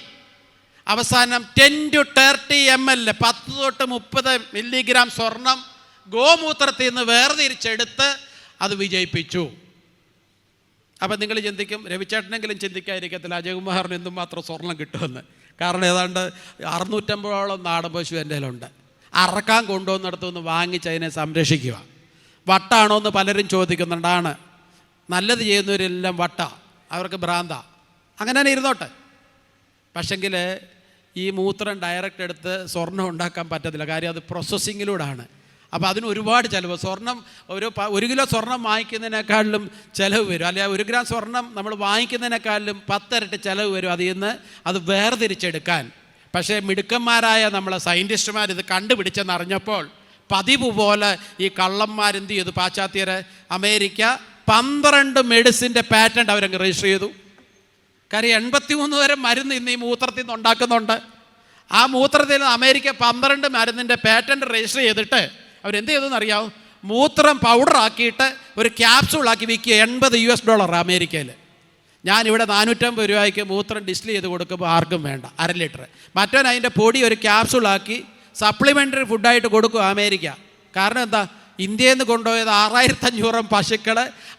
അവസാനം 10 to 30 ml 10 തൊട്ട് 30 മില്ലിഗ്രാം സ്വർണം ഗോമൂത്രത്തിൽ നിന്ന് വേർതിരിച്ചെടുത്ത് അത് വിജയിപ്പിച്ചു. അപ്പം നിങ്ങൾ ചിന്തിക്കും, രവിചേട്ടനെങ്കിലും ചിന്തിക്കാതിരിക്കത്തില്ല അജയകുമാറിന് എന്തുമാത്രം സ്വർണം കിട്ടുമെന്ന്. കാരണം ഏതാണ്ട് 650ഓളം നാടൻ പശു എൻ്റെ കയ്യിലുണ്ട്. അറക്കാൻ കൊണ്ടുവന്നിടത്തുനിന്ന് വാങ്ങിച്ച് അതിനെ സംരക്ഷിക്കുക. വട്ടാണോ എന്ന് പലരും ചോദിക്കുന്നുണ്ടാണ്. നല്ലത് ചെയ്യുന്നവരെല്ലാം വട്ട, അവർക്ക് ഭ്രാന്ത. അങ്ങനെ തന്നെ ഇരുന്നോട്ടെ. പക്ഷെങ്കിൽ ഈ മൂത്രം ഡയറക്റ്റ് എടുത്ത് സ്വർണം ഉണ്ടാക്കാൻ പറ്റത്തില്ല. കാര്യം അത് പ്രോസസ്സിങ്ങിലൂടെയാണ്. അപ്പോൾ അതിന് ഒരുപാട് ചിലവ്. സ്വർണം ഒരു കിലോ സ്വർണം വാങ്ങിക്കുന്നതിനേക്കാളിലും ചിലവ് വരും. അല്ലെങ്കിൽ 1 ഗ്രാം സ്വർണം നമ്മൾ വാങ്ങിക്കുന്നതിനേക്കാളിലും 10 ഇരട്ടി ചിലവ് വരും അതിൽ നിന്ന് അത് വേർതിരിച്ചെടുക്കാൻ. പക്ഷേ മിടുക്കന്മാരായ നമ്മളെ സയൻറ്റിസ്റ്റുമാർ ഇത് കണ്ടുപിടിച്ചെന്നറിഞ്ഞപ്പോൾ പതിവ് പോലെ ഈ കള്ളന്മാരെന്ത് ചെയ്തു? പാശ്ചാത്യർ, അമേരിക്ക 12 മെഡിസിൻ്റെ പാറ്റന്റ് അവരങ്ങ് രജിസ്റ്റർ ചെയ്തു. കാര്യം 83 തരം മരുന്ന് ഇന്ന് ഈ മൂത്രത്തിൽ നിന്ന് ഉണ്ടാക്കുന്നുണ്ട്. ആ മൂത്രത്തിൽ അമേരിക്ക 12 മരുന്നിൻ്റെ പാറ്റന്റ് രജിസ്റ്റർ ചെയ്തിട്ട് അവരെന്ത് ചെയ്തെന്ന് അറിയാമോ? മൂത്രം പൗഡറാക്കിയിട്ട് ഒരു ക്യാപ്സൂളാക്കി വിൽക്കുക. $80 അമേരിക്കയിൽ. ഞാനിവിടെ 450 രൂപയ്ക്ക് മൂത്രം ഡിസ്റ്റിൽ ചെയ്ത് കൊടുക്കുമ്പോൾ ആർക്കും വേണ്ട, 1/2 ലിറ്റർ. മറ്റവൻ അതിൻ്റെ പൊടി ഒരു ക്യാപ്സൂളാക്കി സപ്ലിമെൻ്ററി ഫുഡായിട്ട് കൊടുക്കും അമേരിക്ക. കാരണം എന്താ? ഇന്ത്യയിൽ നിന്ന് കൊണ്ടുപോയത് 6500 പശുക്കൾ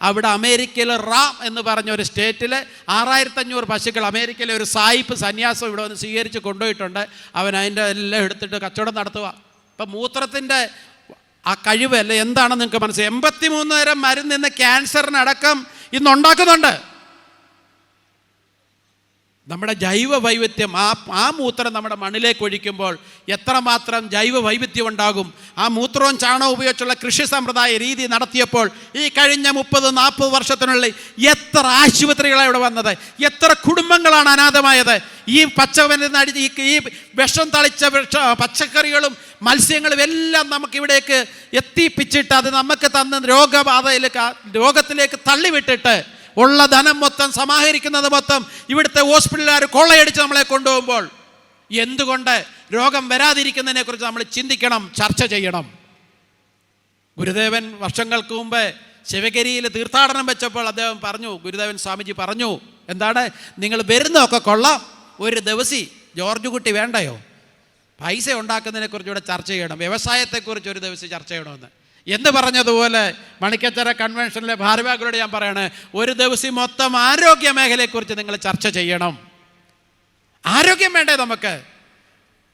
അവിടെ അമേരിക്കയിൽ റാം എന്ന് പറഞ്ഞ ഒരു സ്റ്റേറ്റിൽ 6500 പശുക്കൾ അമേരിക്കയിലെ ഒരു സായിപ്പ് സന്യാസം ഇവിടെ വന്ന് സ്വീകരിച്ച് കൊണ്ടുപോയിട്ടുണ്ട്. അവൻ അതിൻ്റെ എല്ലാം എടുത്തിട്ട് കച്ചവടം നടത്തുക. ഇപ്പം മൂത്രത്തിൻ്റെ ആ കഴിവല്ല എന്താണെന്ന് നിങ്ങൾക്ക് മനസ്സിലായി. 83 തരം മരുന്ന് ഇന്ന് ക്യാൻസറിനടക്കം ഇന്നുണ്ടാക്കുന്നുണ്ട്. നമ്മുടെ ജൈവ വൈവിധ്യം, ആ മൂത്രം നമ്മുടെ മണ്ണിലേക്ക് ഒഴിക്കുമ്പോൾ എത്രമാത്രം ജൈവ വൈവിധ്യം ഉണ്ടാകും. ആ മൂത്രവും ചാണകവും ഉപയോഗിച്ചുള്ള കൃഷി സമ്പ്രദായ രീതി നടത്തിയപ്പോൾ ഈ കഴിഞ്ഞ 30-40 വർഷത്തിനുള്ളിൽ എത്ര ആശുപത്രികളാണ് ഇവിടെ വന്നത്, എത്ര കുടുംബങ്ങളാണ് അനാഥമായത്. ഈ ഈ വിഷം തളിച്ച പച്ചക്കറികളും മത്സ്യങ്ങളും എല്ലാം നമുക്കിവിടേക്ക് എത്തിപ്പിച്ചിട്ട് അത് നമുക്ക് തന്ന രോഗത്തിലേക്ക് തള്ളിവിട്ടിട്ട് ഉള്ള ധനം മൊത്തം സമാഹരിക്കുന്നത് മൊത്തം ഇവിടുത്തെ ഹോസ്പിറ്റലുകാർ കൊള്ളയടിച്ച് നമ്മളെ കൊണ്ടുപോകുമ്പോൾ എന്തുകൊണ്ട് രോഗം വരാതിരിക്കുന്നതിനെ കുറിച്ച് നമ്മൾ ചിന്തിക്കണം, ചർച്ച ചെയ്യണം. ഗുരുദേവൻ വർഷങ്ങൾക്ക് മുമ്പ് ശിവഗിരിയിൽ തീർത്ഥാടനം വെച്ചപ്പോൾ അദ്ദേഹം പറഞ്ഞു, ഗുരുദേവൻ സ്വാമിജി പറഞ്ഞു, എന്താണ്, നിങ്ങൾ വരുന്നതൊക്കെ കൊള്ളാം, ഒരു ദിവസം ജോർജ് കുട്ടി വേണ്ടയോ, പൈസ ഉണ്ടാക്കുന്നതിനെ കുറിച്ച് ഇവിടെ ചർച്ച ചെയ്യണം, വ്യവസായത്തെക്കുറിച്ച് ഒരു ദിവസം ചർച്ച ചെയ്യണമെന്ന്. എന്ന് പറഞ്ഞതുപോലെ മണിക്കച്ചറ കൺവെൻഷനിലെ ഭാരവാഹികളോട് ഞാൻ പറയണേ, ഒരു ദിവസം മൊത്തം ആരോഗ്യ മേഖലയെക്കുറിച്ച് നിങ്ങൾ ചർച്ച ചെയ്യണം. ആരോഗ്യം വേണ്ടേ നമുക്ക്?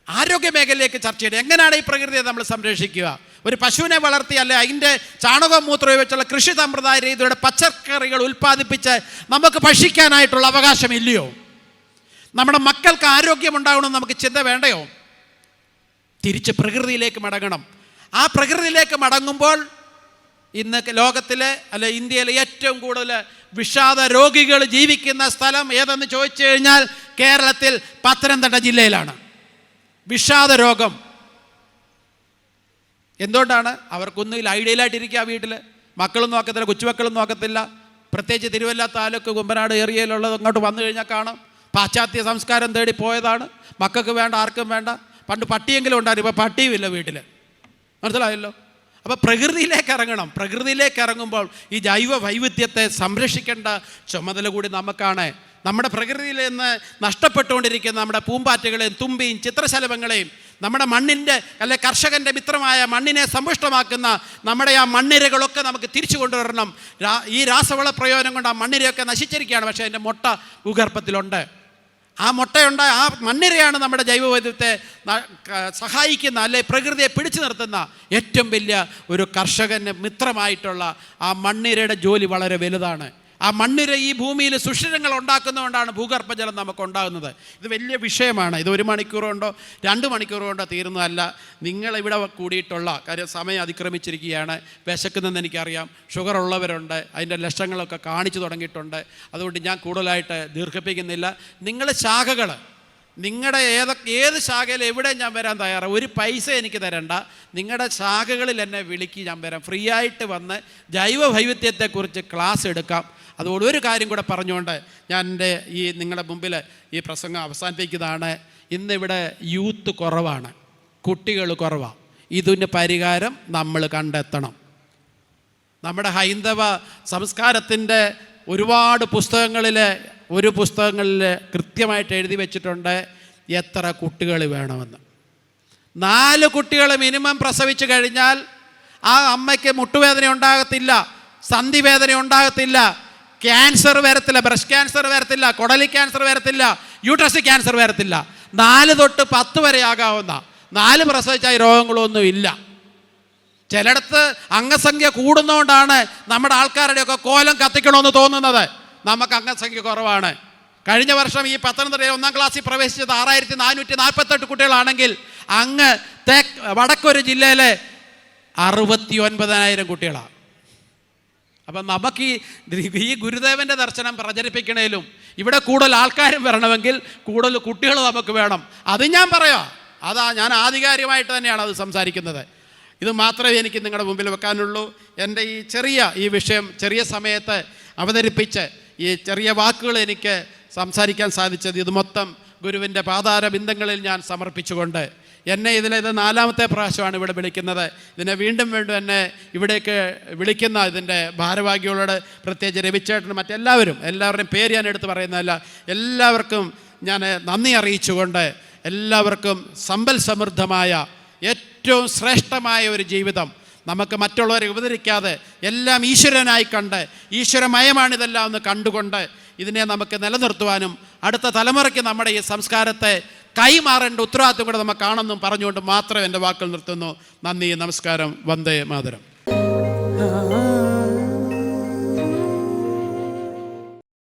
ആരോഗ്യ മേഖലയിലേക്ക് ചർച്ച ചെയ്യണം. എങ്ങനെയാണ് ഈ പ്രകൃതിയെ നമ്മൾ സംരക്ഷിക്കുക? ഒരു പശുവിനെ വളർത്തി അല്ലെ അതിൻ്റെ ചാണകവും മൂത്രവും വെച്ചുള്ള കൃഷി സമ്പ്രദായ രീതിയുടെ പച്ചക്കറികൾ ഉൽപ്പാദിപ്പിച്ച് നമുക്ക് ഭക്ഷിക്കാനായിട്ടുള്ള അവകാശമില്ലയോ? നമ്മുടെ മക്കൾക്ക് ആരോഗ്യം ഉണ്ടാകണമെന്ന് നമുക്ക് ചിന്ത വേണ്ടയോ? തിരിച്ച് പ്രകൃതിയിലേക്ക് മടങ്ങണം. ആ പ്രകൃതിയിലേക്ക് മടങ്ങുമ്പോൾ ഇന്ന് ലോകത്തിലെ അല്ലെ ഇന്ത്യയിലെ ഏറ്റവും കൂടുതൽ വിഷാദ രോഗികൾ ജീവിക്കുന്ന സ്ഥലം ഏതെന്ന് ചോദിച്ചു കഴിഞ്ഞാൽ കേരളത്തിൽ പത്തനംതിട്ട ജില്ലയിലാണ്. വിഷാദ രോഗം എന്തുകൊണ്ടാണ്? അവർക്കൊന്നും ഐഡിയലായിട്ടിരിക്കുക, വീട്ടിൽ മക്കളും നോക്കത്തില്ല, കൊച്ചുമക്കളും നോക്കത്തില്ല. പ്രത്യേകിച്ച് തിരുവല്ല താലൂക്ക് കുമ്പനാട് ഏരിയയിലുള്ളത് അങ്ങോട്ട് വന്നു കഴിഞ്ഞാൽ കാണാം, പാശ്ചാത്യ സംസ്കാരം തേടി പോയതാണ്. മക്കൾക്ക് വേണ്ട, ആർക്കും വേണ്ട. പണ്ട് പട്ടിയെങ്കിലും ഉണ്ടായിരുന്നു, ഇപ്പോൾ പട്ടിയുമില്ല വീട്ടിൽ. മനസ്സിലായല്ലോ? അപ്പോൾ പ്രകൃതിയിലേക്ക് ഇറങ്ങണം. പ്രകൃതിയിലേക്ക് ഇറങ്ങുമ്പോൾ ഈ ജൈവ വൈവിധ്യത്തെ സംരക്ഷിക്കേണ്ട ചുമതല കൂടി നമുക്കാണ്. നമ്മുടെ പ്രകൃതിയിൽ നിന്ന് നഷ്ടപ്പെട്ടുകൊണ്ടിരിക്കുന്ന നമ്മുടെ പൂമ്പാറ്റകളെയും തുമ്പിയും ചിത്രശലഭങ്ങളെയും നമ്മുടെ മണ്ണിൻ്റെ അല്ലെ കർഷകൻ്റെ മിത്രമായ മണ്ണിനെ സമ്പുഷ്ടമാക്കുന്ന നമ്മുടെ ആ മണ്ണിരകളൊക്കെ നമുക്ക് തിരിച്ചു കൊണ്ടുവരണം. ഈ രാസവള പ്രയോജനം കൊണ്ട് ആ മണ്ണിരയൊക്കെ നശിച്ചിരിക്കുകയാണ്. പക്ഷേ അതിൻ്റെ മുട്ട ഭൂഗർഭത്തിലുണ്ട്. ആ മുട്ടയുണ്ടായ ആ മണ്ണിരയാണ് നമ്മുടെ ജൈവവൈവിധ്യത്തെ സഹായിക്കുന്ന അല്ലെ പ്രകൃതിയെ പിടിച്ചു നിർത്തുന്ന ഏറ്റവും വലിയ ഒരു കർഷകന് മിത്രമായിട്ടുള്ള ആ മണ്ണിരയുടെ ജോലി വളരെ വലുതാണ്. ആ മണ്ണിര ഈ ഭൂമിയിൽ സുഷിരങ്ങൾ ഉണ്ടാക്കുന്നതുകൊണ്ടാണ് ഭൂഗർഭജലം നമുക്ക് ഉണ്ടാകുന്നത്. ഇത് വലിയ വിഷയമാണ്. ഇത് 1 മണിക്കൂർ കൊണ്ടോ 2 മണിക്കൂർ കൊണ്ടോ തീരുന്നതല്ല. നിങ്ങളിവിടെ കൂടിയിട്ടുള്ള കാര്യം സമയം അതിക്രമിച്ചിരിക്കുകയാണ്. വിശക്കുന്നതെന്ന് എനിക്കറിയാം, ഷുഗർ ഉള്ളവരുണ്ട്, അതിൻ്റെ ലക്ഷണങ്ങളൊക്കെ കാണിച്ചു തുടങ്ങിയിട്ടുണ്ട്. അതുകൊണ്ട് ഞാൻ കൂടുതലായിട്ട് ദീർഘിപ്പിക്കുന്നില്ല. നിങ്ങൾ ശാഖകൾ, നിങ്ങളുടെ ഏത് ശാഖയിൽ എവിടെ ഞാൻ വരാൻ തയ്യാറാണ്. ഒരു പൈസ എനിക്ക് തരണ്ട, നിങ്ങളുടെ ശാഖകളിൽ എന്നെ വിളിക്ക്, ഞാൻ വരാം. ഫ്രീ ആയിട്ട് വന്ന് ജൈവ വൈവിധ്യത്തെക്കുറിച്ച് ക്ലാസ് എടുക്കാം. അതുകൊണ്ട് ഒരു കാര്യം കൂടെ പറഞ്ഞുകൊണ്ട് ഞാൻ എൻ്റെ ഈ നിങ്ങളുടെ മുമ്പിൽ ഈ പ്രസംഗം അവസാനിപ്പിക്കുന്നതാണ്. ഇന്നിവിടെ യൂത്ത് കുറവാണ്, കുട്ടികൾ കുറവാണ്. ഇതിന് പരിഹാരം നമ്മൾ കണ്ടെത്തണം. നമ്മുടെ ഹൈന്ദവ സംസ്കാരത്തിൻ്റെ ഒരുപാട് പുസ്തകങ്ങളിൽ കൃത്യമായിട്ട് എഴുതി വെച്ചിട്ടുണ്ട് എത്ര കുട്ടികൾ വേണമെന്ന്. 4 കുട്ടികൾ മിനിമം പ്രസവിച്ചു കഴിഞ്ഞാൽ ആ അമ്മയ്ക്ക് മുട്ടുവേദന ഉണ്ടാകത്തില്ല, സന്ധിവേദന ഉണ്ടാകത്തില്ല, ക്യാൻസർ വരത്തില്ല, ബ്രസ്റ്റ് ക്യാൻസർ വരത്തില്ല, കുടലി ക്യാൻസർ വരത്തില്ല, യൂട്രസ് ക്യാൻസർ വരത്തില്ല. 4 തൊട്ട് 10 വരെ ആകാവുന്ന 4 പ്രസവിച്ചാൽ രോഗങ്ങളൊന്നും ഇല്ല. ചിലയിടത്ത് അംഗസംഖ്യ കൂടുന്നതുകൊണ്ടാണ് നമ്മുടെ ആൾക്കാരുടെയൊക്കെ കോലം കത്തിക്കണമെന്ന് തോന്നുന്നത്. നമുക്ക് അംഗസംഖ്യ കുറവാണ്. കഴിഞ്ഞ വർഷം ഈ പത്തനംതിട്ടയിൽ 1ാം ക്ലാസ്സിൽ പ്രവേശിച്ചത് 6448 കുട്ടികളാണെങ്കിൽ അങ്ങ് വടക്കൊരു ജില്ലയിലെ 69,000 കുട്ടികളാണ്. അപ്പം നമുക്ക് ഈ ഗുരുദേവൻ്റെ ദർശനം പ്രചരിപ്പിക്കണേലും ഇവിടെ കൂടുതൽ ആൾക്കാരും വരണമെങ്കിൽ കൂടുതൽ കുട്ടികൾ നമുക്ക് വേണം. അത് ഞാൻ പറയാം, ഞാൻ ആധികാരികമായിട്ട് തന്നെയാണ് അത് സംസാരിക്കുന്നത്. ഇത് മാത്രമേ എനിക്ക് നിങ്ങളുടെ മുമ്പിൽ വെക്കാനുള്ളൂ. എൻ്റെ ഈ വിഷയം ചെറിയ സമയത്ത് അവതരിപ്പിച്ച് ഈ ചെറിയ വാക്കുകൾ എനിക്ക് സംസാരിക്കാൻ സാധിച്ചത് ഇത് മൊത്തം ഗുരുവിൻ്റെ പാതാര ബിന്ദങ്ങളിൽ ഞാൻ സമർപ്പിച്ചുകൊണ്ട് എന്നെ ഇത് 4ാമത്തെ പ്രാവശ്യമാണ് ഇവിടെ വിളിക്കുന്നത്. ഇതിനെ വീണ്ടും എന്നെ ഇവിടേക്ക് വിളിക്കുന്ന ഇതിൻ്റെ ഭാരവാഹികളോട്, പ്രത്യേകിച്ച് രവിച്ചേട്ടനും എല്ലാവരുടെയും പേര് ഞാൻ എടുത്ത് പറയുന്നതല്ല, എല്ലാവർക്കും ഞാൻ നന്ദി അറിയിച്ചുകൊണ്ട് എല്ലാവർക്കും സമ്പൽ സമൃദ്ധമായ ഏറ്റവും ശ്രേഷ്ഠമായ ഒരു ജീവിതം നമുക്ക് മറ്റുള്ളവരെ ഉപദ്രവിക്കാതെ എല്ലാം ഈശ്വരനായി കണ്ട് ഈശ്വരമയമാണിതെല്ലാം എന്ന് കണ്ടുകൊണ്ട് ഇതിനെ നമുക്ക് നിലനിർത്തുവാനും അടുത്ത തലമുറയ്ക്ക് നമ്മുടെ ഈ സംസ്കാരത്തെ കൈമാറേണ്ട ഉത്തരവാദിത്വം കൂടെ നമുക്ക് കാണുമെന്നും പറഞ്ഞുകൊണ്ട് മാത്രം എൻ്റെ വാക്കുകൾ നിർത്തുന്നു. നന്ദി, നമസ്കാരം, വന്ദേ മാതരം.